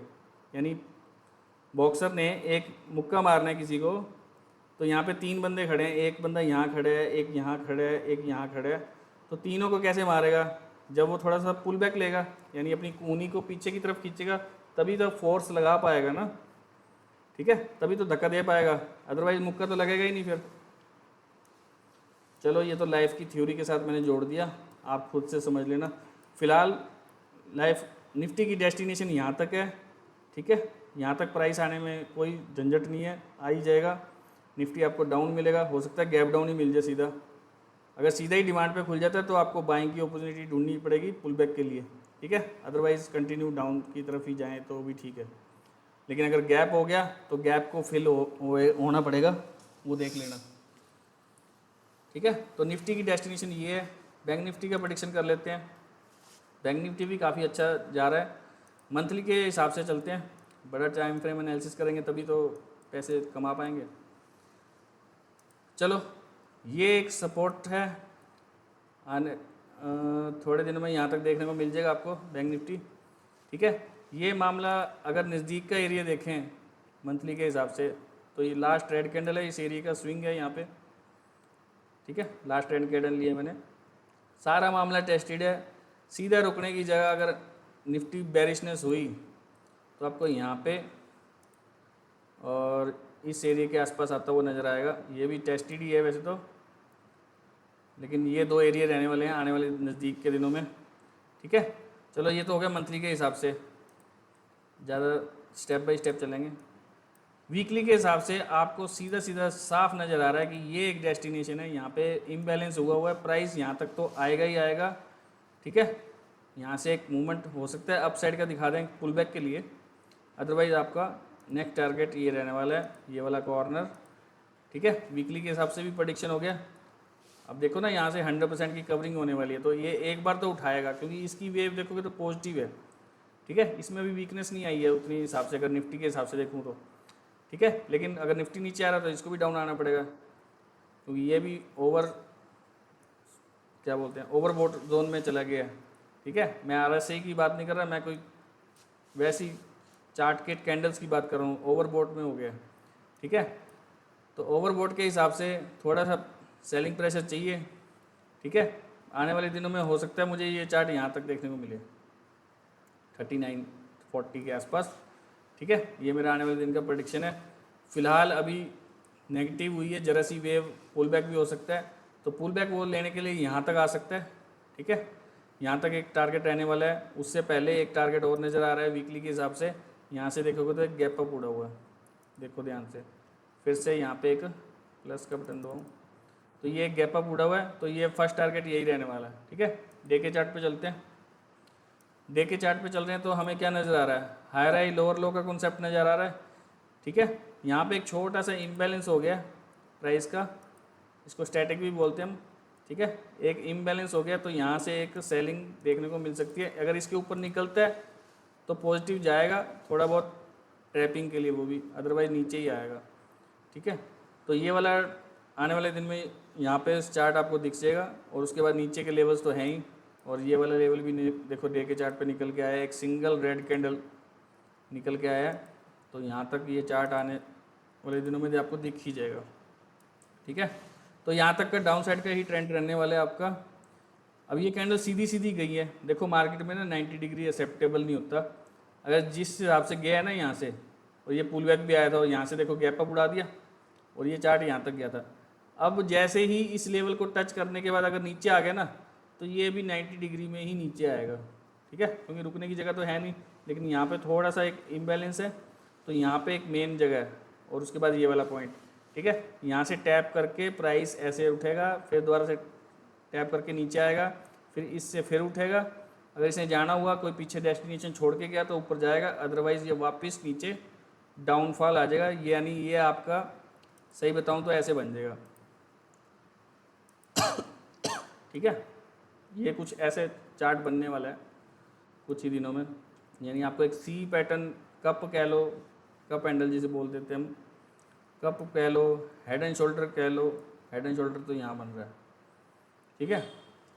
यानी बॉक्सर ने एक मुक्का मारना है किसी को, तो यहाँ पे 3 बंदे खड़े हैं, एक बंदा यहाँ खड़े है, एक यहाँ खड़े है, एक यहाँ खड़े है, तो तीनों को कैसे मारेगा? जब वो थोड़ा सा पुल बैक लेगा, यानी अपनी कूनी को पीछे की तरफ खींचेगा, तभी तो फोर्स लगा पाएगा ना, ठीक है, तभी तो धक्का दे पाएगा, अदरवाइज मुक्का तो लगेगा ही नहीं फिर। चलो ये तो लाइफ की थ्योरी के साथ मैंने जोड़ दिया, आप खुद से समझ लेना। फिलहाल लाइफ निफ्टी की डेस्टिनेशन यहाँ तक है, ठीक है, यहाँ तक प्राइस आने में कोई झंझट नहीं है, आ ही जाएगा। निफ्टी आपको डाउन मिलेगा, हो सकता है गैप डाउन ही मिल जाए सीधा, अगर सीधा ही डिमांड पे खुल जाता है तो आपको बाइंग की अपॉर्चुनिटी ढूंढनी पड़ेगी पुल बैक के लिए, ठीक है, अदरवाइज कंटिन्यू डाउन की तरफ ही जाएँ तो भी ठीक है। लेकिन अगर गैप हो गया तो गैप को फिल होना पड़ेगा, वो देख लेना, ठीक है। तो निफ्टी की डेस्टिनेशन ये है। बैंक निफ्टी का प्रेडिक्शन कर लेते हैं। बैंक निफ्टी भी काफ़ी अच्छा जा रहा है, मंथली के हिसाब से चलते हैं, बड़ा टाइम फ्रेम एनालिसिस करेंगे तभी तो पैसे कमा पाएंगे। चलो ये एक सपोर्ट है, आने थोड़े दिनों में यहाँ तक देखने को मिल जाएगा आपको बैंक निफ्टी, ठीक है। ये मामला अगर नज़दीक का एरिया देखें मंथली के हिसाब से तो ये लास्ट ट्रेड कैंडल है, इस एरिया का स्विंग है यहाँ पे, ठीक है, लास्ट ट्रेड कैंडल लिया मैंने, सारा मामला टेस्टेड है। सीधा रुकने की जगह अगर निफ्टी बेरिशनेस हुई तो आपको यहाँ पे और इस एरिया के आसपास आता हुआ नज़र आएगा, ये भी टेस्टेड ही है वैसे तो, लेकिन ये 2 एरिया रहने वाले हैं आने वाले नज़दीक के दिनों में, ठीक है। चलो ये तो हो गया मंथली के हिसाब से, ज़्यादा स्टेप बाय स्टेप चलेंगे। वीकली के हिसाब से आपको सीधा सीधा साफ नज़र आ रहा है कि ये एक डेस्टिनेशन है, यहाँ पे इम्बैलेंस हुआ है, प्राइस यहाँ तक तो आएगा ही आएगा, ठीक है। यहाँ से एक मूवमेंट हो सकता है अपसाइड का, दिखा दें पुल बैक के लिए, अदरवाइज आपका नेक्स्ट टारगेट ये रहने वाला है, ये वाला कॉर्नर, ठीक है। वीकली के हिसाब से भी प्रेडिक्शन हो गया। अब देखो ना यहाँ से 100% की कवरिंग होने वाली है, तो ये एक बार तो उठाएगा क्योंकि इसकी वेव देखोगे तो पॉजिटिव है, ठीक है, इसमें भी वीकनेस नहीं आई है उतनी हिसाब से, अगर निफ्टी के हिसाब से देखूँ तो, ठीक है। लेकिन अगर निफ्टी नीचे आ रहा है तो इसको भी डाउन आना पड़ेगा, क्योंकि ये भी क्या बोलते हैं ओवरबोट जोन में चला गया है, ठीक है। मैं RSI की बात नहीं कर रहा, मैं कोई वैसी चार्ट के कैंडल्स की बात कर रहा हूँ, ओवरबोट में हो गया, ठीक है। तो ओवरबोट के हिसाब से थोड़ा सा सेलिंग प्रेशर चाहिए, ठीक है। आने वाले दिनों में हो सकता है मुझे ये चार्ट यहाँ तक देखने को मिले 3940 के आसपास, ठीक है। ये मेरा आने वाले दिन का प्रेडिक्शन है। फिलहाल अभी नेगेटिव हुई है, जरा सी वेव पुल बैक भी हो सकता है, तो पुल बैक वो लेने के लिए यहाँ तक आ सकता है, ठीक है। यहाँ तक एक टारगेट रहने वाला है, उससे पहले एक टारगेट और नज़र आ रहा है वीकली के हिसाब से, यहाँ से देखोगे तो एक गैप अप उड़ा हुआ है, देखो ध्यान से, फिर से यहाँ पे एक प्लस का बटन दबाऊँ तो ये एक गैप अप उड़ा हुआ है, तो ये फर्स्ट टारगेट यही रहने वाला है, ठीक है। डे के चार्ट पे चलते हैं। डे के चार्ट पे चल रहे हैं तो हमें क्या नज़र आ रहा है, हायर हाई लोअर लो का कॉन्सेप्ट नज़र आ रहा है, ठीक है। यहाँ पे एक छोटा सा इम्बैलेंस हो गया प्राइस का, इसको स्टैटिक भी बोलते हैं हम, ठीक है। एक इम्बैलेंस हो गया तो यहाँ से एक सेलिंग देखने को मिल सकती है, अगर इसके ऊपर निकलता है तो पॉजिटिव जाएगा थोड़ा बहुत ट्रैपिंग के लिए वो भी, अदरवाइज नीचे ही आएगा, ठीक है। तो ये वाला आने वाले दिन में यहाँ पे चार्ट आपको दिख जाएगा, और उसके बाद नीचे के लेवल्स तो हैं ही, और ये वाला लेवल भी देखो डे के चार्ट पे निकल के आया है, एक सिंगल रेड कैंडल निकल के आया है, तो यहाँ तक ये चार्ट आने वाले दिनों में आपको दिख ही जाएगा, ठीक है। तो यहाँ तक का डाउन साइड का ही ट्रेंड रहने वाला है आपका। अब ये कैंडल सीधी सीधी गई है, देखो मार्केट में ना 90 डिग्री एक्सेप्टेबल नहीं होता, अगर जिस हिसाब से गया है ना यहाँ से, और ये पुल बैक भी आया था और यहाँ से देखो गैप अप उड़ा दिया और ये चार्ट यहाँ तक गया था। अब जैसे ही इस लेवल को टच करने के बाद अगर नीचे आ गया ना तो ये भी 90 डिग्री में ही नीचे आएगा, ठीक है, क्योंकि रुकने की जगह तो है नहीं, लेकिन यहाँ पे थोड़ा सा एक इम्बैलेंस है, तो यहाँ पे एक मेन जगह है और उसके बाद ये वाला पॉइंट, ठीक है। यहाँ से टैप करके प्राइस ऐसे उठेगा, फिर दोबारा से टैप करके नीचे आएगा, फिर इससे फिर उठेगा। अगर इसे जाना हुआ कोई पीछे डेस्टिनेशन छोड़ के गया तो ऊपर जाएगा, अदरवाइज़ ये वापस नीचे डाउनफॉल आ जाएगा। यानी ये आपका सही बताऊं तो ऐसे बन जाएगा, ठीक है। ये कुछ ऐसे चार्ट बनने वाला है कुछ ही दिनों में। यानी आपको एक सी पैटर्न, कप कह लो, कप हैंडल जिसे बोल देते हैं हम, कप कह लो, हेड एंड शोल्डर कह लो। हेड एंड शोल्डर तो यहाँ बन रहा है, ठीक है।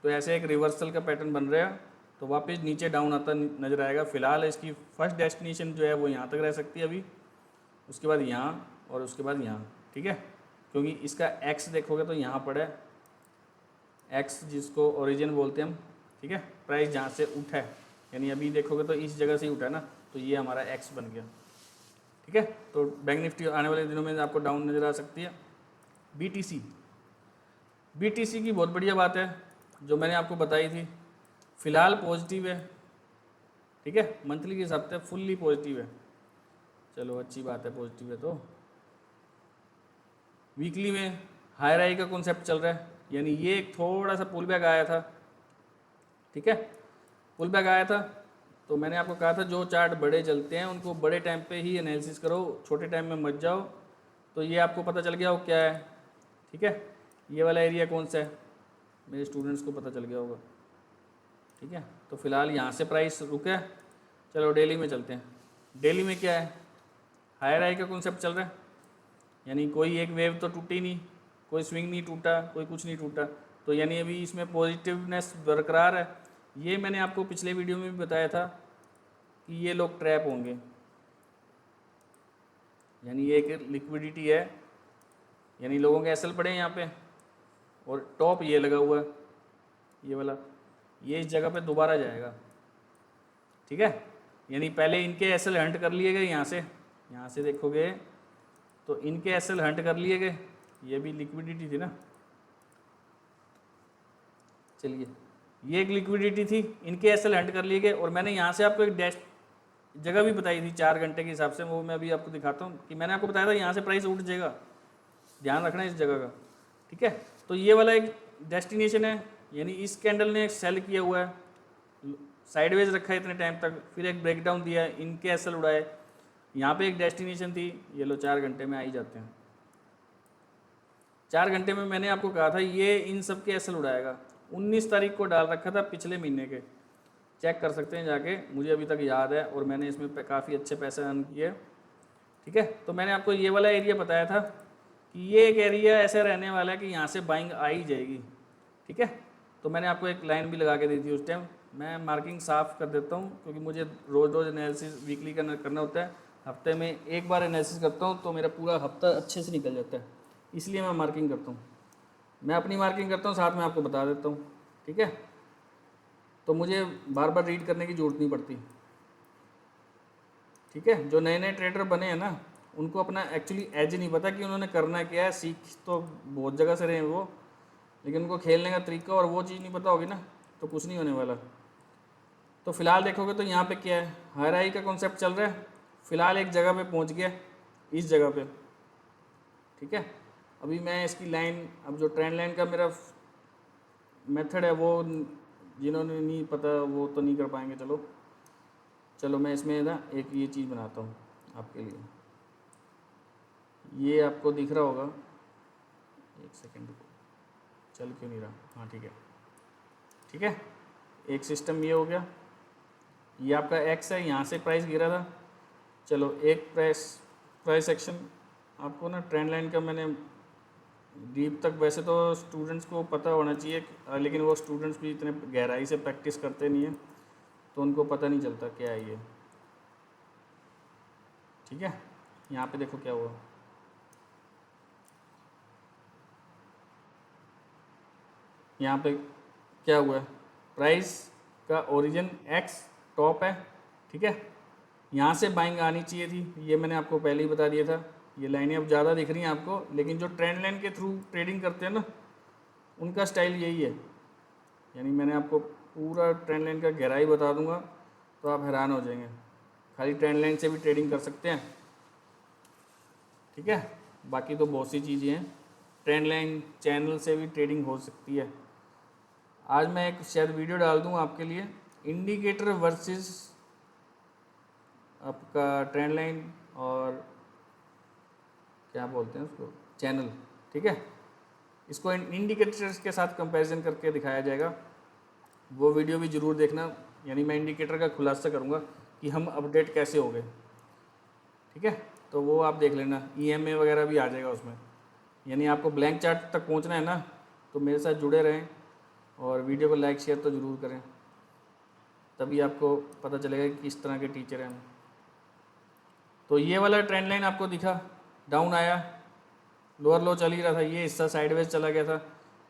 तो ऐसे एक रिवर्सल का पैटर्न बन रहा है, तो वापस नीचे डाउन आता नजर आएगा। फिलहाल इसकी फर्स्ट डेस्टिनेशन जो है वो यहाँ तक रह सकती है अभी, उसके बाद यहाँ और उसके बाद यहाँ, ठीक है। क्योंकि इसका एक्स देखोगे तो यहाँ पड़ा है, एक्स जिसको ओरिजिन बोलते हैं हम, ठीक है। प्राइस जहाँ से उठा है, यानी अभी देखोगे तो इस जगह से ही उठा है ना, तो ये हमारा एक्स बन गया, ठीक है। तो बैंक निफ्टी आने वाले दिनों में आपको डाउन नज़र आ सकती है। बीटीसी की बहुत बढ़िया बात है जो मैंने आपको बताई थी, फिलहाल पॉजिटिव है, ठीक है। मंथली के हिसाब से फुल्ली पॉजिटिव है, चलो अच्छी बात है, पॉजिटिव है। तो वीकली में हायर हाई का कॉन्सेप्ट चल रहा है, यानी ये एक थोड़ा सा पुल बैक आया था, ठीक है। पुल बैक आया था तो मैंने आपको कहा था जो चार्ट बड़े चलते हैं उनको बड़े टाइम पे ही एनालिसिस करो, छोटे टाइम में मत जाओ। तो ये आपको पता चल गया हो क्या है, ठीक है। ये वाला एरिया कौन सा है, मेरे स्टूडेंट्स को पता चल गया होगा, ठीक है। तो फिलहाल यहाँ से प्राइस रुका है। चलो डेली में चलते हैं। डेली में क्या है, हायर हाई का कॉन्सेप्ट चल रहा है, यानी कोई एक वेव तो टूटी नहीं, कोई स्विंग नहीं टूटा, कोई कुछ नहीं टूटा। तो यानी अभी इसमें पॉजिटिवनेस बरकरार है। ये मैंने आपको पिछले वीडियो में भी बताया था कि ये लोग ट्रैप होंगे, यानी ये एक लिक्विडिटी है, यानी लोगों के एसएल पड़े हैं यहाँ पे, और टॉप ये लगा हुआ है ये वाला, ये इस जगह पे दोबारा जाएगा, ठीक है। यानी पहले इनके एसएल हंट कर लिए गए, यहाँ से देखोगे तो इनके एसएल हंट कर लिए गए, ये भी लिक्विडिटी थी ना, चलिए ये एक लिक्विडिटी थी, इनके एसएल हंट कर लिए गए। और मैंने यहाँ से आपको एक डैश जगह भी बताई थी 4 घंटे के हिसाब से, वो मैं अभी आपको दिखाता हूँ कि मैंने आपको बताया था यहाँ से प्राइस उठ जाएगा, ध्यान रखना इस जगह का, ठीक है। तो ये वाला एक डेस्टिनेशन है, यानी इस कैंडल ने सेल किया हुआ है, साइडवेज रखा है इतने टाइम तक, फिर एक ब्रेकडाउन दिया है, इनके एसएल उड़ाए, यहाँ पे एक डेस्टिनेशन थी, ये लो 4 घंटे में आ ही जाते हैं। 4 घंटे में मैंने आपको कहा था ये इन सब के एसएल उड़ाएगा, 19 तारीख को डाल रखा था पिछले महीने के, चेक कर सकते हैं जाके, मुझे अभी तक याद है और मैंने इसमें काफ़ी अच्छे पैसे अर्न किए, ठीक है। तो मैंने आपको ये वाला एरिया बताया था कि ये एक एरिया ऐसा रहने वाला है कि यहाँ से बाइंग आ ही जाएगी, ठीक है। तो मैंने आपको एक लाइन भी लगा के दी थी उस टाइम, मैं मार्किंग साफ़ कर देता हूँ क्योंकि मुझे रोज़ रोज़ एनालिसिस वीकली करना होता है, हफ्ते में एक बार एनालिसिस करता हूँ तो मेरा पूरा हफ्ता अच्छे से निकल जाता है, इसलिए मैं मार्किंग करता हूँ। मैं अपनी मार्किंग करता हूँ, साथ में आपको बता देता हूँ, ठीक है। तो मुझे बार बार रीड करने की ज़रूरत नहीं पड़ती, ठीक है। जो नए नए ट्रेडर बने हैं ना, उनको अपना एक्चुअली एज नहीं पता कि उन्होंने करना क्या है, सीख तो बहुत जगह से रहे हैं वो, लेकिन उनको खेलने का तरीका और वो चीज़ नहीं पता होगी ना, तो कुछ नहीं होने वाला। तो फिलहाल देखोगे तो यहाँ पे क्या है, हायर हाई का कॉन्सेप्ट चल रहा है, फिलहाल एक जगह पे पहुँच गया, इस जगह पे, ठीक है। अभी मैं इसकी लाइन, अब जो ट्रेंड लाइन का मेरा मेथड है वो जिन्होंने नहीं पता वो तो नहीं कर पाएंगे। चलो मैं इसमें ना एक ये चीज़ बनाता हूँ आपके लिए, ये आपको दिख रहा होगा, एक सेकेंड चल क्यों नहीं रहा, हाँ ठीक है। एक सिस्टम ये हो गया, ये आपका एक्स है, यहाँ से प्राइस गिरा था। चलो एक प्राइस एक्शन आपको ना ट्रेंड लाइन का मैंने डीप तक, वैसे तो स्टूडेंट्स को पता होना चाहिए, लेकिन वो स्टूडेंट्स भी इतने गहराई से प्रैक्टिस करते नहीं हैं तो उनको पता नहीं चलता क्या है ये, ठीक है। यहाँ पे देखो क्या हुआ, यहाँ पे क्या हुआ है, प्राइस का ओरिजिन एक्स टॉप है, ठीक है। यहाँ से बाइंग आनी चाहिए थी, ये मैंने आपको पहले ही बता दिया था। ये लाइनें अब ज़्यादा दिख रही हैं आपको, लेकिन जो ट्रेंड लाइन के थ्रू ट्रेडिंग करते हैं ना, उनका स्टाइल यही है। यानी मैंने आपको पूरा ट्रेंड लाइन का गहराई बता दूंगा तो आप हैरान हो जाएंगे। खाली ट्रेंड लाइन से भी ट्रेडिंग कर सकते हैं, ठीक है। बाकी तो बहुत सी चीज़ें हैं, ट्रेंड लाइन चैनल से भी ट्रेडिंग हो सकती है। आज मैं एक शायद वीडियो डाल दूँ आपके लिए, इंडिकेटर वर्सेस आपका ट्रेंड लाइन और क्या बोलते हैं उसको, चैनल, ठीक है। इसको इंडिकेटर्स के साथ कंपैरिजन करके दिखाया जाएगा, वो वीडियो भी ज़रूर देखना। यानी मैं इंडिकेटर का खुलासा करूँगा कि हम अपडेट कैसे हो गए, ठीक है। तो वो आप देख लेना, EMA वगैरह भी आ जाएगा उसमें। यानी आपको ब्लैंक चार्ट तक पहुँचना है ना, तो मेरे साथ जुड़े रहें और वीडियो को लाइक शेयर तो ज़रूर करें, तभी आपको पता चलेगा कि किस तरह के टीचर हैं हम। तो ये वाला ट्रेंड लाइन आपको दिखा, डाउन आया, लोअर लो चल ही रहा था, ये हिस्सा साइडवेज चला गया था,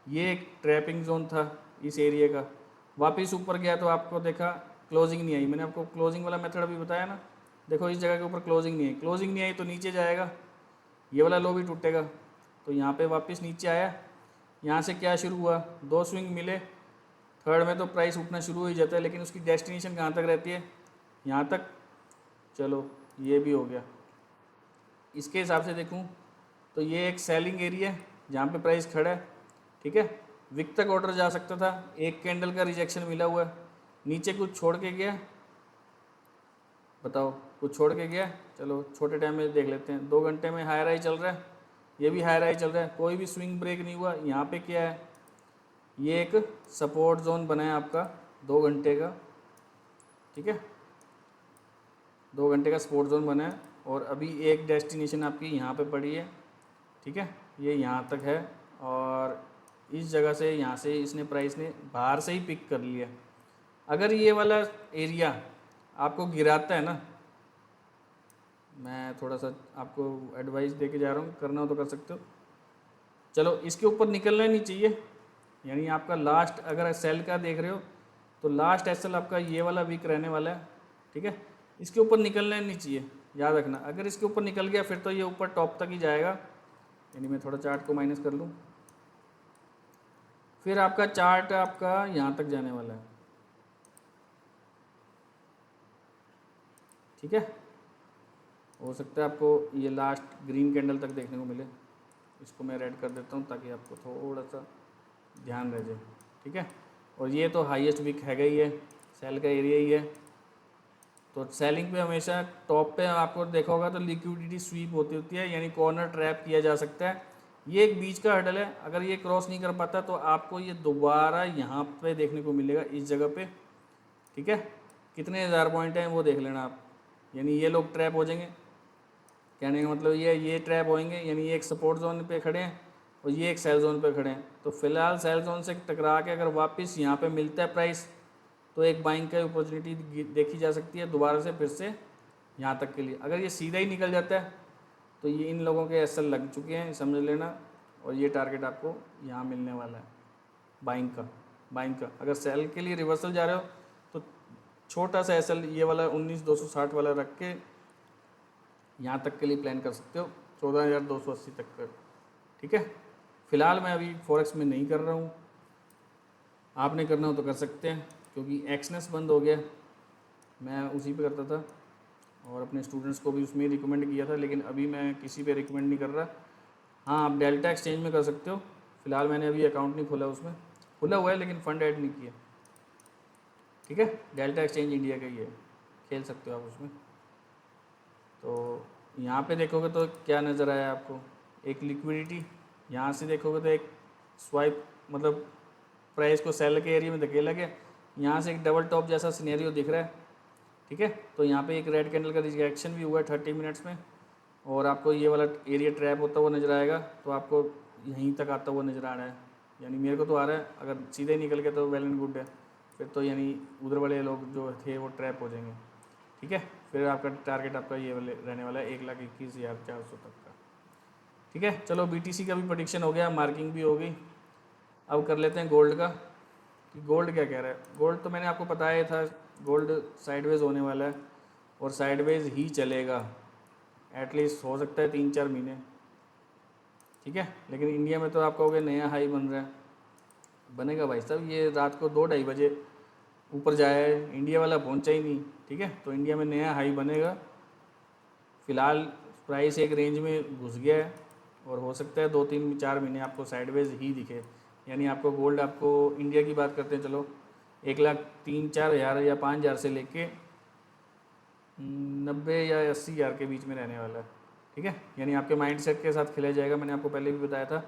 ये एक ट्रैपिंग जोन था इस एरिया का। वापस ऊपर गया तो आपको देखा क्लोजिंग नहीं आई, मैंने आपको क्लोजिंग वाला मेथड अभी बताया ना। देखो इस जगह के ऊपर क्लोजिंग नहीं आई, क्लोजिंग नहीं आई तो नीचे जाएगा, ये वाला लो भी टूटेगा। तो यहाँ पे वापस नीचे आया, यहाँ से क्या शुरू हुआ, 2 स्विंग मिले, थर्ड में तो प्राइस उठना शुरू हो ही जाता है, लेकिन उसकी डेस्टिनेशन कहाँ तक रहती है, यहाँ तक। चलो ये भी हो गया। इसके हिसाब से देखूँ तो ये एक सेलिंग एरिया है जहाँ पे प्राइस खड़ा है, ठीक है। विक तक ऑर्डर जा सकता था, एक कैंडल का रिजेक्शन मिला हुआ है, नीचे कुछ छोड़ के गया, बताओ कुछ छोड़ के गया। चलो छोटे टाइम में देख लेते हैं, 2 घंटे में हायर हाई चल रहा है, ये भी हायर हाई चल रहा है, कोई भी स्विंग ब्रेक नहीं हुआ। यहाँ पे क्या है, ये एक सपोर्ट जोन बना है आपका 2 घंटे का, ठीक है, 2 घंटे का सपोर्ट जोन बना है। और अभी एक डेस्टिनेशन आपकी यहाँ पे पड़ी है, ठीक है, ये यहाँ तक है। और इस जगह से यहाँ से इसने प्राइस ने बाहर से ही पिक कर लिया। अगर ये वाला एरिया आपको गिराता है ना, मैं थोड़ा सा आपको एडवाइस दे के जा रहा हूँ, करना हो तो कर सकते हो। चलो इसके ऊपर निकलना नहीं चाहिए, यानी आपका लास्ट अगर सेल का देख रहे हो तो लास्ट एसएल आपका ये वाला वीक रहने वाला है, ठीक है। इसके ऊपर निकलना नहीं चाहिए, याद रखना। अगर इसके ऊपर निकल गया फिर तो ये ऊपर टॉप तक ही जाएगा। यानी मैं थोड़ा चार्ट को माइनस कर लूँ, फिर आपका चार्ट आपका यहाँ तक जाने वाला है, ठीक है। हो सकता है आपको ये लास्ट ग्रीन कैंडल तक देखने को मिले, इसको मैं रेड कर देता हूँ ताकि आपको थोड़ा सा ध्यान रह जाए, ठीक है। और ये तो हाईएस्ट वीक हैगा ही है, सेल का एरिया ही है। तो सेलिंग पे हमेशा टॉप पे आपको देखा होगा तो लिक्विडिटी स्वीप होती है, यानी कॉर्नर ट्रैप किया जा सकता है। ये एक बीच का हर्डल है, अगर ये क्रॉस नहीं कर पाता तो आपको ये दोबारा यहाँ पे देखने को मिलेगा इस जगह पे, ठीक है। कितने हज़ार पॉइंट हैं वो देख लेना आप। यानी ये लोग ट्रैप हो जाएंगे, कहने का मतलब ये ट्रैप होंगे, यानी ये एक सपोर्ट जोन पे खड़े हैं और ये एक सेल जोन पे खड़े हैं। तो फिलहाल सेल जोन से टकरा के अगर वापस यहाँ पे मिलता है प्राइस तो एक बाइंग का अपॉर्चुनिटी देखी जा सकती है दोबारा से फिर से यहाँ तक के लिए। अगर ये सीधा ही निकल जाता है तो ये इन लोगों के एसएल लग चुके हैं, समझ लेना। और ये टारगेट आपको यहाँ मिलने वाला है बाइंग का। अगर सेल के लिए रिवर्सल जा रहे हो तो छोटा सा एसएल ये वाला 19,260 वाला रख के यहाँ तक के लिए प्लान कर सकते हो, 14,280 तक का, ठीक है। फ़िलहाल मैं अभी फॉरेक्स में नहीं कर रहा हूँ, आपने करना हो तो कर सकते हैं, क्योंकि एक्सनेस बंद हो गया, मैं उसी पे करता था और अपने स्टूडेंट्स को भी उसमें रिकमेंड किया था, लेकिन अभी मैं किसी पे रिकमेंड नहीं कर रहा। हाँ आप डेल्टा एक्सचेंज में कर सकते हो, फ़िलहाल मैंने अभी अकाउंट नहीं खोला, उसमें खुला हुआ है लेकिन फ़ंड ऐड नहीं किया, ठीक है। डेल्टा एक्सचेंज इंडिया का ही है, खेल सकते हो आप उसमें। तो यहाँ पे देखोगे तो क्या नज़र आया आपको, एक लिक्विडिटी, यहाँ से देखोगे तो एक स्वाइप, मतलब प्राइस को सेल के एरिया में धकेला गया, यहाँ से एक डबल टॉप जैसा सिनेरियो दिख रहा है, ठीक है। तो यहाँ पे एक रेड कैंडल का रिजेक्शन भी हुआ है 30 मिनट्स में, और आपको ये वाला एरिया ट्रैप होता हुआ नज़र आएगा, तो आपको यहीं तक आता हुआ नज़र आ रहा है, यानी मेरे को तो आ रहा है। अगर सीधे निकल गया तो वेल एंड गुड है, फिर तो यानी उधर वाले लोग जो थे वो ट्रैप हो जाएंगे, ठीक है। फिर आपका टारगेट आपका ये वाले रहने वाला है 1,21,400 तक का, ठीक है। चलो BTC का भी प्रेडिक्शन हो गया, मार्किंग भी हो गई। अब कर लेते हैं गोल्ड का, कि गोल्ड क्या कह रहा है। गोल्ड तो मैंने आपको बताया था, गोल्ड साइडवेज होने वाला है और साइडवेज ही चलेगा, एटलीस्ट हो सकता है 3-4 महीने, ठीक है। लेकिन इंडिया में तो आप कहोगे नया हाई बन रहा है, बनेगा भाई साहब, ये रात को 2-2:30 बजे ऊपर जाया है, इंडिया वाला पहुंचा ही नहीं, ठीक है। तो इंडिया में नया हाई बनेगा। फ़िलहाल प्राइस एक रेंज में घुस गया है और हो सकता है 2-3-4 महीने आपको साइडवेज ही दिखे। यानी आपको गोल्ड, आपको इंडिया की बात करते हैं चलो, 1,03,000-4,000 या 5,000 से लेके 90 या 80,000 के बीच में रहने वाला है। ठीक है, यानी आपके माइंड सेट के साथ खेला जाएगा, मैंने आपको पहले भी बताया था।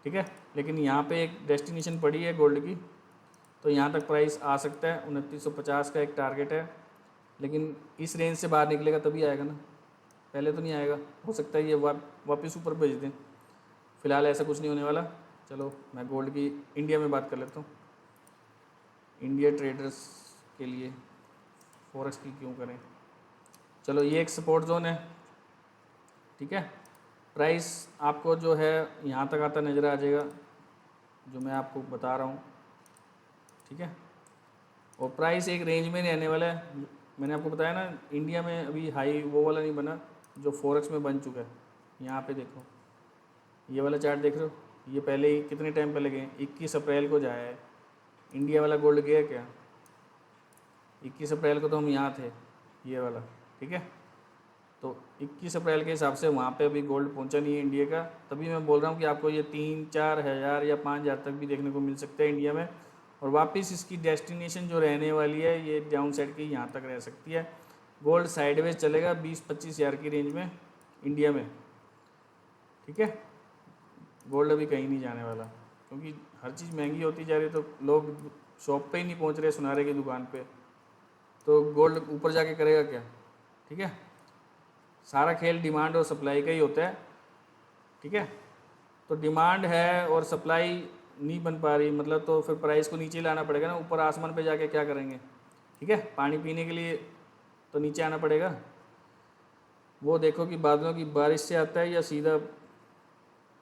ठीक है, लेकिन यहाँ पे एक डेस्टिनेशन पड़ी है गोल्ड की, तो यहाँ तक प्राइस आ सकता है। 2950 का एक टारगेट है, लेकिन इस रेंज से बाहर निकलेगा तभी आएगा ना, पहले तो नहीं आएगा। हो सकता है ये वापस ऊपर भेज दें, फिलहाल ऐसा कुछ नहीं होने वाला। चलो मैं गोल्ड की इंडिया में बात कर लेता हूँ। इंडिया ट्रेडर्स के लिए फॉरेक्स की क्यों करें। चलो ये एक सपोर्ट जोन है। ठीक है, प्राइस आपको जो है यहाँ तक आता नज़र आ जाएगा, जो मैं आपको बता रहा हूँ। ठीक है, और प्राइस एक रेंज में रहने वाला है। मैंने आपको बताया ना, इंडिया में अभी हाई वो वाला नहीं बना जो फॉरेक्स में बन चुका है। यहाँ पे देखो, ये वाला चार्ट देख रहे हो, ये पहले ही कितने टाइम पहले गए, 21 अप्रैल को जाया है। इंडिया वाला गोल्ड गया क्या? 21 अप्रैल को तो हम यहाँ थे, ये वाला। ठीक है, तो 21 अप्रैल के हिसाब से वहाँ पे अभी गोल्ड पहुँचा नहीं है इंडिया का। तभी मैं बोल रहा हूँ कि आपको ये 3-4 हज़ार या 5,000 तक भी देखने को मिल सकता है इंडिया में। और वापस इसकी डेस्टिनेशन जो रहने वाली है ये डाउन साइड की यहाँ तक रह सकती है। गोल्ड साइडवेज चलेगा 20-25 हज़ार की रेंज में इंडिया में। ठीक है, गोल्ड अभी कहीं नहीं जाने वाला, क्योंकि हर चीज़ महंगी होती जा रही है, तो लोग शॉप पे ही नहीं पहुँच रहे, सुनारे की दुकान पे, तो गोल्ड ऊपर जाके करेगा क्या। ठीक है, सारा खेल डिमांड और सप्लाई का ही होता है। ठीक है, तो डिमांड है और सप्लाई नहीं बन पा रही, मतलब तो फिर प्राइस को नीचे लाना पड़ेगा ना। ऊपर आसमान पे जाके क्या करेंगे। ठीक है, पानी पीने के लिए तो नीचे आना पड़ेगा। वो देखो कि बादलों की बारिश से आता है या सीधा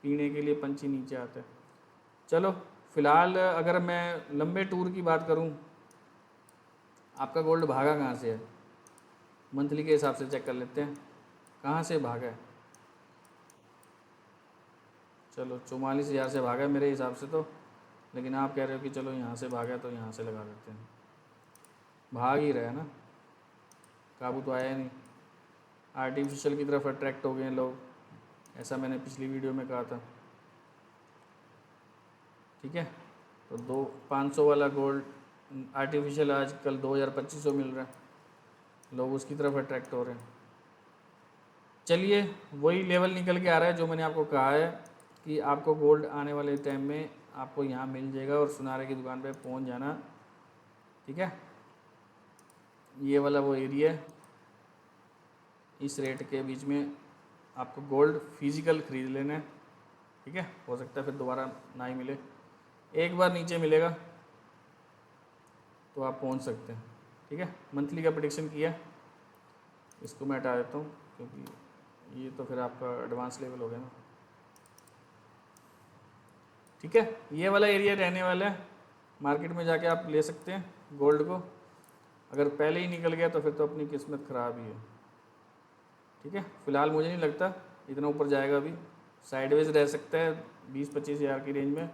पीने के लिए पंछी नीचे आता है। चलो फिलहाल अगर मैं लंबे टूर की बात करूं, आपका गोल्ड भागा कहाँ से है, मंथली के हिसाब से चेक कर लेते हैं कहाँ से भागा है। चलो 44,000 से भागा है मेरे हिसाब से तो, लेकिन आप कह रहे हो कि चलो यहाँ से भागा है तो यहाँ से लगा देते हैं। भाग ही रहा है ना, काबू तो आया नहीं। आर्टिफिशियल की तरफ अट्रैक्ट हो गए हैं लोग, ऐसा मैंने पिछली वीडियो में कहा था। ठीक है, तो 500 वाला गोल्ड आर्टिफिशियल आजकल 2,000-2,500 मिल रहा है, लोग उसकी तरफ अट्रैक्ट हो रहे हैं। चलिए वही लेवल निकल के आ रहा है जो मैंने आपको कहा है कि आपको गोल्ड आने वाले टाइम में आपको यहाँ मिल जाएगा और सुनारे की दुकान पे पहुँच जाना। ठीक है, ये वाला वो एरिया है, इस रेट के बीच में आपको गोल्ड फिजिकल ख़रीद लेना है। ठीक है, हो सकता है फिर दोबारा ना ही मिले, एक बार नीचे मिलेगा तो आप पहुंच सकते हैं। ठीक है, मंथली का प्रेडिक्शन किया, इसको मैं हटा देता हूँ क्योंकि ये तो फिर आपका एडवांस लेवल हो गया ना। ठीक है, ये वाला एरिया रहने वाला है, मार्केट में जाके आप ले सकते हैं गोल्ड को। अगर पहले ही निकल गया तो फिर तो अपनी किस्मत ख़राब ही है। ठीक है, फ़िलहाल मुझे नहीं लगता इतना ऊपर जाएगा, अभी साइडवेज रह सकता है 20-25 हज़ार की रेंज में,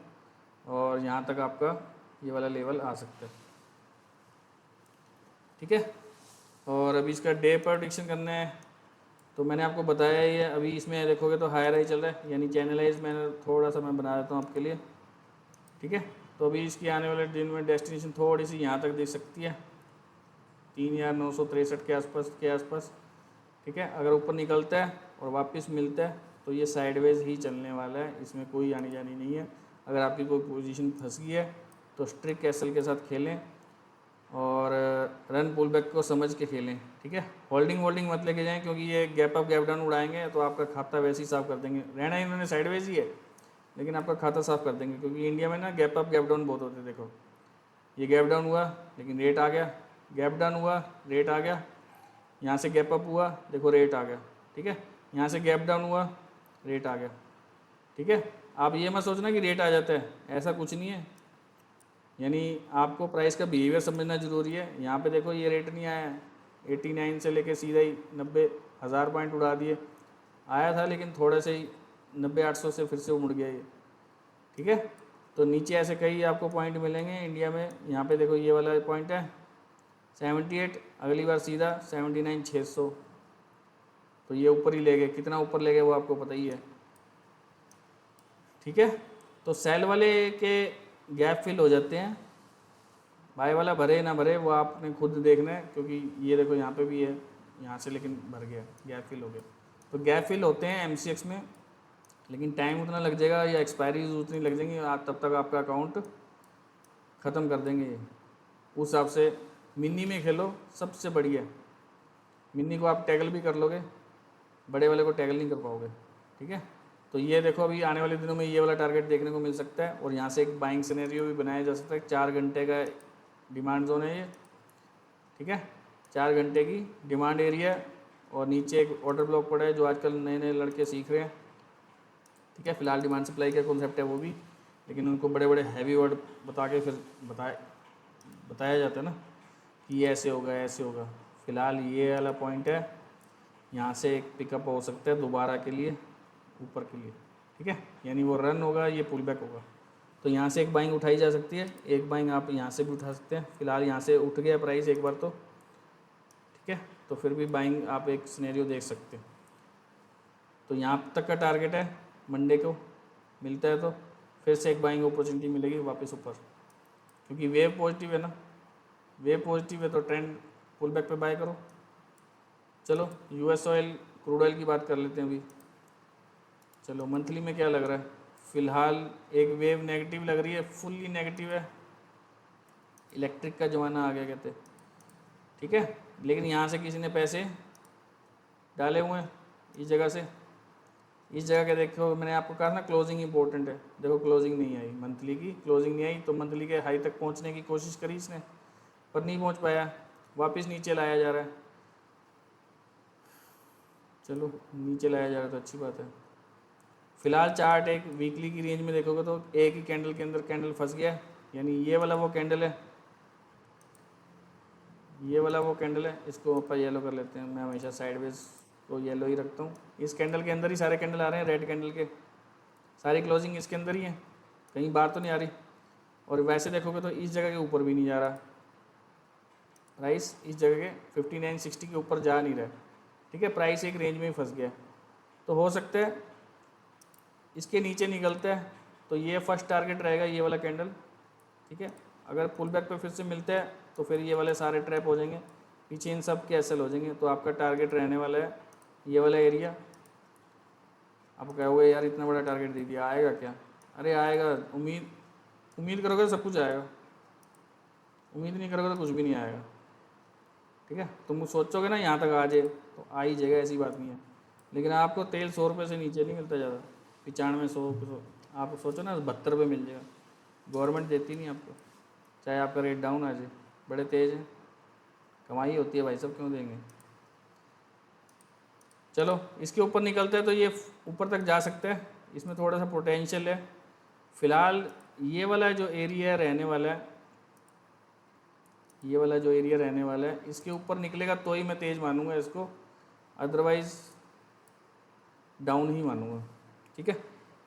और यहाँ तक आपका ये वाला लेवल आ सकता है। ठीक है, और अभी इसका डे प्रेडिक्शन करना है तो मैंने आपको बताया ही है। अभी इसमें देखोगे तो हायर हाई चल रहा है, यानी चैनलाइज मैंने थोड़ा सा मैं बना देता हूँ आपके लिए। ठीक है, तो अभी इसकी आने वाले दिन में डेस्टिनेशन थोड़ी सी यहाँ तक दे सकती है, 3,963 के आसपास। ठीक है, अगर ऊपर निकलता है और वापस मिलता है तो ये साइडवेज ही चलने वाला है, इसमें कोई आनी जानी नहीं है। अगर आपकी कोई पोजीशन फंस गई है तो स्ट्रिक्ट एसएल के साथ खेलें और रन पुल बैक को समझ के खेलें। ठीक है, होल्डिंग मत लेके जाएं, क्योंकि ये गैप अप गैप डाउन उड़ाएंगे तो आपका खाता वैसे ही साफ़ कर देंगे। रहना इन्होंने साइडवेज ही है, लेकिन आपका खाता साफ़ कर देंगे, क्योंकि इंडिया में ना गैप अप गैप डाउन बहुत होते हैं। देखो ये गैप डाउन हुआ लेकिन रेट आ गया, गैप डाउन हुआ रेट आ गया, यहाँ से गैप अप हुआ देखो रेट आ गया। ठीक है, यहाँ से गैप डाउन हुआ रेट आ गया। ठीक है, आप ये मत सोचना कि रेट आ जाता है, ऐसा कुछ नहीं है। यानी आपको प्राइस का बिहेवियर समझना ज़रूरी है। यहाँ पे देखो ये रेट नहीं आया, 89 से लेके सीधा ही 90,000 पॉइंट उड़ा दिए, आया था लेकिन थोड़े से ही 90-800 से फिर से मुड़ गया ये। ठीक है, तो नीचे ऐसे कई आपको पॉइंट मिलेंगे इंडिया में। यहाँ पे देखो ये वाला पॉइंट है 78, अगली बार सीधा 79,600। तो ये ऊपर ही ले गए, कितना ऊपर ले गए वो आपको पता ही है। ठीक है, तो सेल वाले के गैप फिल हो जाते हैं, बाय वाला भरे ना भरे वो आपने खुद देखना है, क्योंकि ये देखो यहाँ पे भी है, यहाँ से लेकिन भर गया, गैप फिल हो गया। तो गैप फिल होते हैं MCX में, लेकिन टाइम उतना लग जाएगा या एक्सपायरी उतनी लग जाएंगी, आप तब तक आपका अकाउंट ख़त्म कर देंगे ये। उस हिसाब से मिनी में खेलो, सबसे बढ़िया। मिनी को आप टैगल भी कर लोगे, बड़े वाले को टैगल नहीं कर पाओगे। ठीक है, तो ये देखो अभी आने वाले दिनों में ये वाला टारगेट देखने को मिल सकता है, और यहाँ से एक बाइंग सिनेरियो भी बनाया जा सकता है। 4 घंटे का डिमांड जोन है ये। ठीक है, 4 घंटे की डिमांड एरिया, और नीचे एक ऑर्डर ब्लॉक पड़ा है जो आजकल नए नए लड़के सीख रहे हैं। ठीक है, फिलहाल डिमांड सप्लाई का कॉन्सेप्ट है वो भी, लेकिन उनको बड़े बड़े हैवी वर्ड बता के फिर बताया जाता है ना कि ये ऐसे होगा ऐसे होगा। फ़िलहाल ये वाला पॉइंट है, यहाँ से एक पिकअप हो सकता है दोबारा के लिए, ऊपर के लिए। ठीक है, यानी वो रन होगा, ये पुल बैक होगा, तो यहाँ से एक बाइंग उठाई जा सकती है। एक बाइंग आप यहाँ से भी उठा सकते हैं। फ़िलहाल यहाँ से उठ गया प्राइस एक बार तो, ठीक है, तो फिर भी बाइंग आप एक सिनेरियो देख सकते हैं। तो यहाँ तक का टारगेट है, मंडे को मिलता है तो फिर से एक बाइंग अपॉर्चुनिटी मिलेगी वापस ऊपर, क्योंकि वेव पॉजिटिव है ना, वेव पॉजिटिव है तो ट्रेंड पुल बैक पे बाय करो। चलो US ऑयल, क्रूड ऑयल की बात कर लेते हैं अभी। चलो मंथली में क्या लग रहा है, फ़िलहाल एक वेव नेगेटिव लग रही है, फुल्ली नेगेटिव है, इलेक्ट्रिक का ज़माना आ गया कहते। ठीक है, लेकिन यहाँ से किसी ने पैसे डाले हुए हैं इस जगह से, इस जगह के देखो, मैंने आपको कहा ना क्लोजिंग इंपॉर्टेंट है। देखो क्लोजिंग नहीं आई, मंथली की क्लोजिंग नहीं आई, तो मंथली के हाई तक पहुँचने की कोशिश करी इसने, पर नहीं पहुँच पाया, वापस नीचे लाया जा रहा है। चलो नीचे लाया जा रहा है तो अच्छी बात है। फ़िलहाल चार्ट एक वीकली की रेंज में देखोगे तो एक ही कैंडल के अंदर कैंडल फंस गया, यानी ये वाला वो कैंडल है, ये वाला वो कैंडल है। इसको ऊपर येलो कर लेते हैं, मैं हमेशा साइडवेज को येलो ही रखता हूँ। इस कैंडल के अंदर ही सारे कैंडल आ रहे हैं, रेड कैंडल के सारी क्लोजिंग इसके अंदर ही है, कहीं बाहर तो नहीं आ रही। और वैसे देखोगे तो इस जगह के ऊपर भी नहीं जा रहा प्राइस, इस जगह के 5960 के ऊपर जा नहीं रहा। ठीक है, प्राइस एक रेंज में ही फंस गया, तो हो सकता है इसके नीचे निकलता है तो ये फर्स्ट टारगेट रहेगा, ये वाला कैंडल। ठीक है, अगर पुल बैक पे फिर से मिलता है तो फिर ये वाले सारे ट्रैप हो जाएंगे, पीछे इन सब के एसएल हो जाएंगे, तो आपका टारगेट रहने वाला है ये वाला एरिया। आप कहोगे यार इतना बड़ा टारगेट दे दिया, आएगा क्या? अरे आएगा, उम्मीद करोगे तो सब कुछ आएगा, उम्मीद नहीं करोगे तो कुछ भी नहीं आएगा। ठीक है, तुम सोचोगे ना यहाँ तक आ जाए तो आ ही जाएगा, ऐसी बात नहीं है। लेकिन आपको तेल 100 रुपये से नीचे नहीं मिलता ज़्यादा, 95 100, आप सोचो ना 72 रुपये मिल जाएगा, गवर्नमेंट देती नहीं आपको, चाहे आपका रेट डाउन आ जाए। बड़े तेज़ हैं, कमाई होती है भाई, सब क्यों देंगे। चलो इसके ऊपर निकलते हैं तो ये ऊपर तक जा सकते हैं, इसमें थोड़ा सा पोटेंशियल है। फ़िलहाल ये वाला जो एरिया रहने वाला है, ये वाला जो एरिया रहने वाला है, इसके ऊपर निकलेगा तो ही मैं तेज़ मानूंगा इसको, अदरवाइज़ डाउन ही मानूंगा। ठीक है,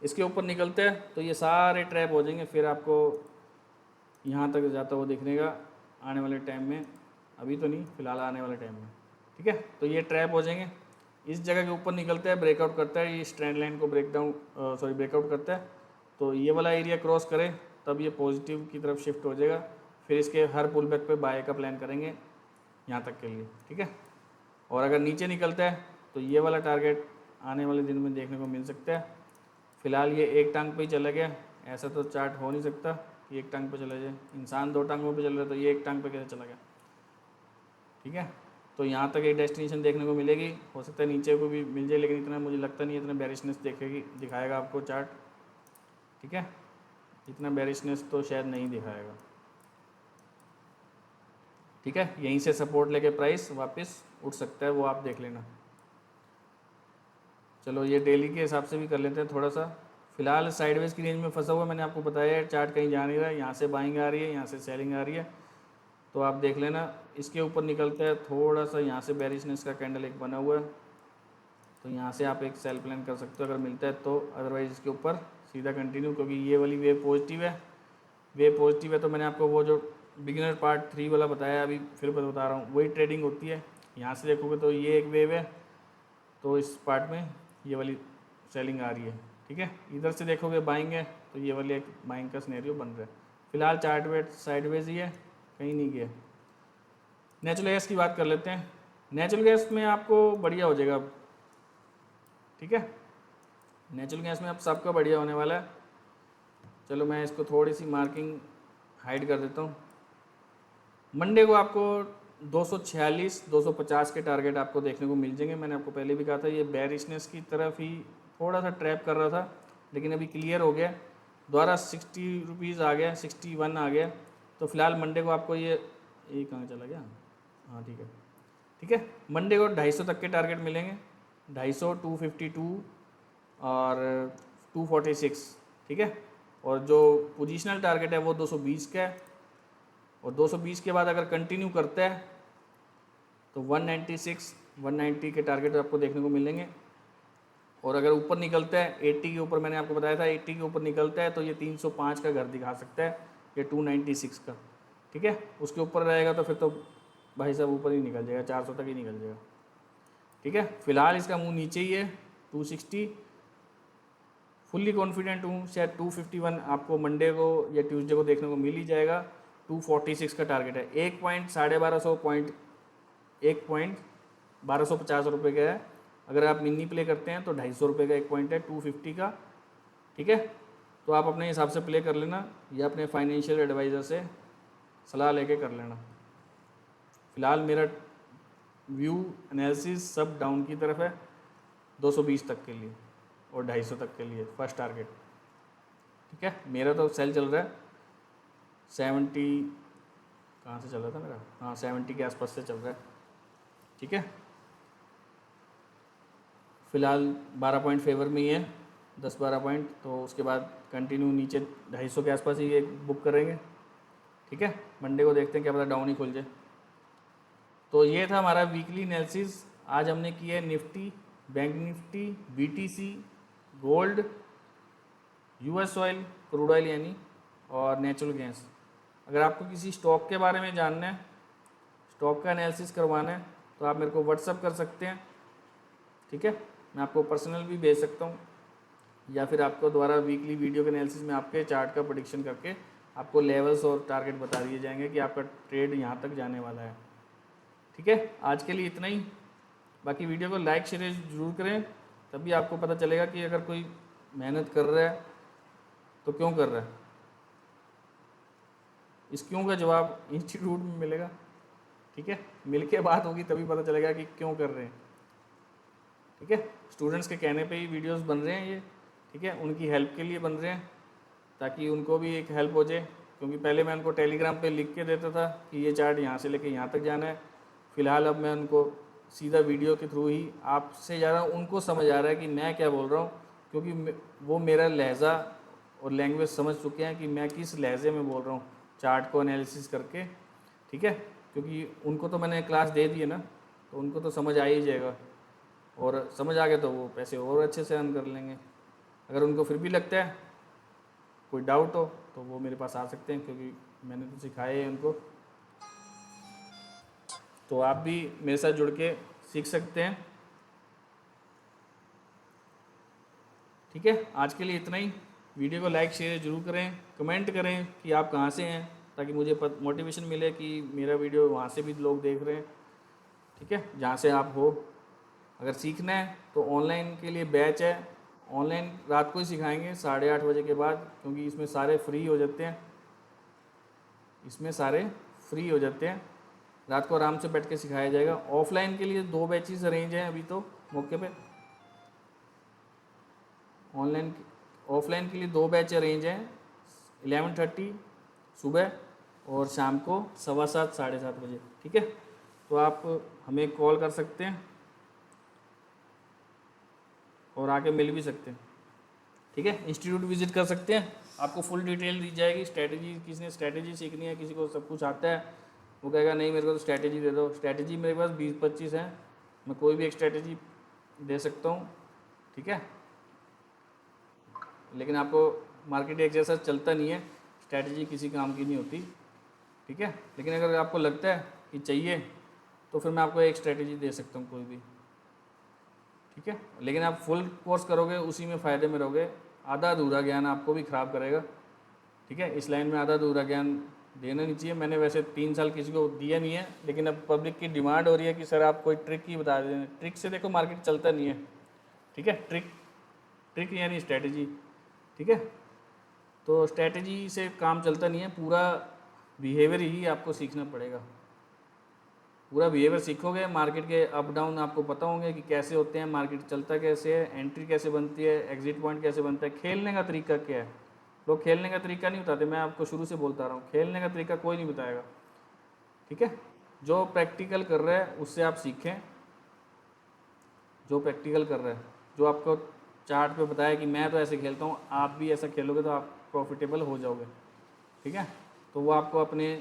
इसके ऊपर निकलते हैं तो ये सारे ट्रैप हो जाएंगे, फिर आपको यहाँ तक जाता हुआ देखने का आने वाले टाइम में, अभी तो नहीं, फ़िलहाल आने वाले टाइम में। ठीक है, तो ये ट्रैप हो जाएंगे। इस जगह के ऊपर निकलता है, ब्रेकआउट करता है, ये स्ट्रेंड लाइन को ब्रेकआउट करता है, तो ये वाला एरिया क्रॉस करे तब ये पॉजिटिव की तरफ शिफ्ट हो जाएगा। फिर इसके हर पुल बैक पे बाय का प्लान करेंगे यहाँ तक के लिए। ठीक है, और अगर नीचे निकलता है तो ये वाला टारगेट आने वाले दिन में देखने को मिल सकता है। फ़िलहाल ये एक टांग पे ही चला गया, ऐसा तो चार्ट हो नहीं सकता कि एक टांग पे चला जाए, इंसान 2 टांगों पे चल रहा है तो ये एक टांग पे कैसे चला गया। ठीक है, तो यहाँ तक एक डेस्टिनेशन देखने को मिलेगी, हो सकता है नीचे को भी मिल जाए, लेकिन इतना मुझे लगता नहीं, इतना बेरिशनेस दिखाएगा आपको चार्ट। ठीक है, इतना बेरिशनेस तो शायद नहीं दिखाएगा। ठीक है, यहीं से सपोर्ट लेके प्राइस वापस उठ सकता है, वो आप देख लेना। चलो ये डेली के हिसाब से भी कर लेते हैं थोड़ा सा। फ़िलहाल साइडवेज की रेंज में फंसा हुआ, मैंने आपको बताया है, चार्ट कहीं जा नहीं रहा है, यहाँ से बाइंग आ रही है, यहाँ से सेलिंग आ रही है, तो आप देख लेना। इसके ऊपर निकलता है थोड़ा सा, यहाँ से बेरिशनेस का कैंडल एक बना हुआ है, तो यहाँ से आप एक सेल प्लान कर सकते हो अगर मिलता है तो, अदरवाइज़ इसके ऊपर सीधा कंटिन्यू, क्योंकि ये वाली वेव पॉजिटिव है। वेव पॉजिटिव है तो मैंने आपको वो जो बिगिनर पार्ट 3 वाला बताया, अभी फिर बता रहा हूँ, वही ट्रेडिंग होती है। यहाँ से देखोगे तो ये एक वेव है, तो तो इस पार्ट में ये वाली सेलिंग आ रही है, ठीक है। इधर से देखोगे बाइंग है, तो ये वाली एक बाइंग का सिनेरियो बन रहा है। फिलहाल चार्ट वेट साइडवेज ही है, कहीं नहीं गया। नेचुरल गैस की बात कर लेते हैं। नेचुरल गैस में आपको बढ़िया हो जाएगा, ठीक है। नेचुरल गैस में अब सबका बढ़िया होने वाला है। चलो मैं इसको थोड़ी सी मार्किंग हाइड कर देता हूँ। मंडे को आपको 246 250 के टारगेट आपको देखने को मिल जाएंगे। मैंने आपको पहले भी कहा था ये बेरिशनेस की तरफ ही थोड़ा सा ट्रैप कर रहा था, लेकिन अभी क्लियर हो गया, दोबारा 60 रुपीज़ आ गया, 61 आ गया। तो फिलहाल मंडे को आपको ये कहाँ चला गया, हाँ ठीक है, ठीक है। मंडे को 250 तक के टारगेट मिलेंगे, 250, 252 और 246, ठीक है। और जो पोजीशनल टारगेट है वो 220 का है, और 220 के बाद अगर कंटिन्यू करता है तो 196 190 के टारगेट आपको देखने को मिलेंगे। और अगर ऊपर निकलता है 80 के ऊपर, मैंने आपको बताया था 80 के ऊपर निकलता है तो ये 305 का घर दिखा सकता है, ये 296 का, ठीक है। उसके ऊपर रहेगा तो फिर तो भाई साहब ऊपर ही निकल जाएगा, 400 तक ही निकल जाएगा, ठीक है। फिलहाल इसका मुंह नीचे ही है 260। फुल्ली कॉन्फिडेंट हूँ शायद 251 आपको मंडे को या ट्यूसडे को देखने को मिल ही जाएगा। 246 का टारगेट है, 1250 रुपये का है। अगर आप मिनी प्ले करते हैं तो 250 रुपये का एक पॉइंट है 250 का, ठीक है। तो आप अपने हिसाब से प्ले कर लेना या अपने फाइनेंशियल एडवाइज़र से सलाह लेके कर लेना। फ़िलहाल मेरा व्यू एनालिसिस सब डाउन की तरफ है 220 तक के लिए और 250 तक के लिए फर्स्ट टारगेट, ठीक है। मेरा तो सेल चल रहा है 70, कहाँ से चल रहा था मेरा, हाँ 70 के आसपास से चल रहा है, ठीक है। फ़िलहाल 12 पॉइंट फेवर में ही है, 10-12 पॉइंट। तो उसके बाद कंटिन्यू नीचे 250 के आसपास ही एक बुक करेंगे, ठीक है। मंडे को देखते हैं क्या पता डाउन ही खुल जाए। तो ये था हमारा वीकली एनालिसिस। आज हमने किया है Nifty, bank Nifty, BTC, gold, US oil, crude oil यानी, और नेचुरल गैस। अगर आपको किसी स्टॉक के बारे में जानना है, स्टॉक का एनालिसिस करवाना है, तो आप मेरे को व्हाट्सअप कर सकते हैं, ठीक है। मैं आपको पर्सनल भी भेज सकता हूँ, या फिर आपको द्वारा वीकली वीडियो के एनालिसिस में आपके चार्ट का प्रेडिक्शन करके आपको लेवल्स और टारगेट बता दिए जाएंगे कि आपका ट्रेड यहाँ तक जाने वाला है, ठीक है। आज के लिए इतना ही। बाकी वीडियो को लाइक शेयर ज़रूर करें, तभी आपको पता चलेगा कि अगर कोई मेहनत कर रहा है तो क्यों कर रहा है। इस क्यों का जवाब इंस्टीट्यूट में मिलेगा, ठीक है। मिल के बात होगी तभी पता चलेगा कि क्यों कर रहे हैं, ठीक है। स्टूडेंट्स के कहने पे ही वीडियोस बन रहे हैं ये, ठीक है। उनकी हेल्प के लिए बन रहे हैं ताकि उनको भी एक हेल्प हो जाए, क्योंकि पहले मैं उनको टेलीग्राम पे लिख के देता था कि ये चार्ट यहाँ से लेके यहाँ तक जाना है। फ़िलहाल अब मैं उनको सीधा वीडियो के थ्रू ही आपसे ज़्यादा उनको समझ आ रहा है कि मैं क्या बोल रहा हूँ, क्योंकि वो मेरा लहजा और लैंग्वेज समझ चुके हैं कि मैं किस लहजे में बोल रहा हूँ चार्ट को एनालिसिस करके, ठीक है। क्योंकि उनको तो मैंने क्लास दे दी है ना, तो उनको तो समझ आ ही जाएगा, और समझ आ गया तो वो पैसे और अच्छे से अर्न कर लेंगे। अगर उनको फिर भी लगता है कोई डाउट हो तो वो मेरे पास आ सकते हैं, क्योंकि मैंने तो सिखाया है उनको। तो आप भी मेरे साथ जुड़ के सीख सकते हैं, ठीक है। आज के लिए इतना ही। वीडियो को लाइक शेयर ज़रूर करें, कमेंट करें कि आप कहाँ से हैं, ताकि मुझे मोटिवेशन मिले कि मेरा वीडियो वहाँ से भी लोग देख रहे हैं, ठीक है, जहाँ से आप हो। अगर सीखना है तो ऑनलाइन के लिए बैच है, ऑनलाइन रात को ही सिखाएंगे 8:30 बजे के बाद, क्योंकि इसमें सारे फ्री हो जाते हैं, रात को आराम से बैठ के सिखाया जाएगा। ऑफलाइन के लिए 2 बैचेस अरेंज हैं अभी तो मौके पे। ऑफलाइन के लिए 2 बैच अरेंज हैं, 11:30 सुबह और शाम को 7:15 7:30 बजे, ठीक है। तो आप हमें कॉल कर सकते हैं और आके मिल भी सकते हैं, ठीक है। इंस्टीट्यूट विजिट कर सकते हैं, आपको फुल डिटेल दी जाएगी। स्ट्रैटेजी, किसी ने स्ट्रैटेजी सीखनी है, किसी को सब कुछ आता है, वो कहेगा नहीं मेरे को तो स्ट्रैटेजी दे दो। स्ट्रैटेजी मेरे पास 20-25 हैं, मैं कोई भी एक स्ट्रैटेजी दे सकता हूँ, ठीक है। लेकिन आपको मार्केट एक जैसा चलता नहीं है, स्ट्रैटेजी किसी काम की नहीं होती, ठीक है। लेकिन अगर आपको लगता है कि चाहिए तो फिर मैं आपको एक स्ट्रैटेजी दे सकता हूँ कोई भी, ठीक है। लेकिन आप फुल कोर्स करोगे उसी में फ़ायदे में रहोगे, आधा अधूरा ज्ञान आपको भी ख़राब करेगा। ठीक है, इस लाइन में आधा अधूरा ज्ञान देना नहीं चाहिए। मैंने वैसे 3 साल किसी को दिया नहीं है, लेकिन अब पब्लिक की डिमांड हो रही है कि सर आप कोई ट्रिक ही बता दें। ट्रिक से देखो मार्केट चलता नहीं है। ठीक है, ट्रिक ट्रिक यानी स्ट्रैटेजी। ठीक है, तो स्ट्रैटेजी से काम चलता नहीं है, पूरा बिहेवियर ही आपको सीखना पड़ेगा। पूरा बिहेवियर सीखोगे, मार्केट के अप डाउन आपको पता होंगे कि कैसे होते हैं, मार्केट चलता कैसे है, एंट्री कैसे बनती है, एग्जिट पॉइंट कैसे बनता है, खेलने का तरीका क्या है। लोग खेलने का तरीका नहीं बताते, मैं आपको शुरू से बोलता रहा हूँ, खेलने का तरीका कोई नहीं बताएगा। ठीक है, जो प्रैक्टिकल कर रहा है उससे आप सीखें, जो प्रैक्टिकल कर रहा है, जो आपको चार्ट पे बताया कि मैं तो ऐसे खेलता हूँ, आप भी ऐसा खेलोगे तो आप प्रॉफिटेबल हो जाओगे। ठीक है, तो वो आपको अपने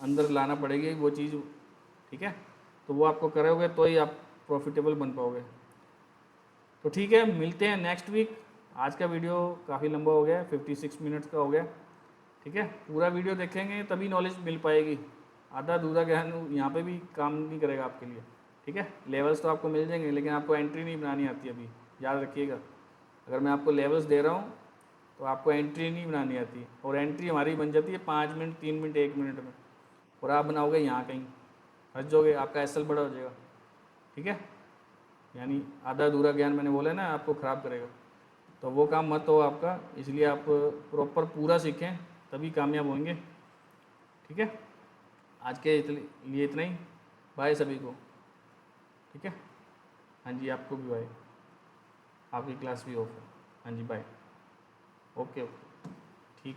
अंदर लाना पड़ेगी वो चीज़। ठीक है, तो वो आपको करोगे तो ही आप प्रॉफिटेबल बन पाओगे। तो ठीक है, मिलते हैं नेक्स्ट वीक। आज का वीडियो काफ़ी लंबा हो गया, 56 मिनट्स का हो गया। ठीक है, पूरा वीडियो देखेंगे तभी नॉलेज मिल पाएगी, आधा अधूरा ज्ञान यहाँ पे भी काम नहीं करेगा आपके लिए। ठीक है, लेवल्स तो आपको मिल जाएंगे, लेकिन आपको एंट्री नहीं बनानी आती अभी, याद रखिएगा। अगर मैं आपको लेवल्स दे रहा हूँ तो आपको एंट्री नहीं बनानी आती, और एंट्री हमारी बन जाती है 5 मिनट, 3 मिनट, 1 मिनट में, और आप बनाओगे यहाँ कहीं, फंस जाओगे, आपका एसएल बड़ा हो जाएगा। ठीक है, यानी आधा अधूरा ज्ञान मैंने बोला ना आपको ख़राब करेगा, तो वो काम मत हो आपका। इसलिए आप प्रॉपर पूरा सीखें तभी कामयाब होंगे। ठीक है, आज के लिए इतना ही। बाय सभी को। ठीक है, हाँ जी, आपको भी बाय, आपकी क्लास भी ऑफ है। हाँ जी, बाय। ओके ओके, ठीक।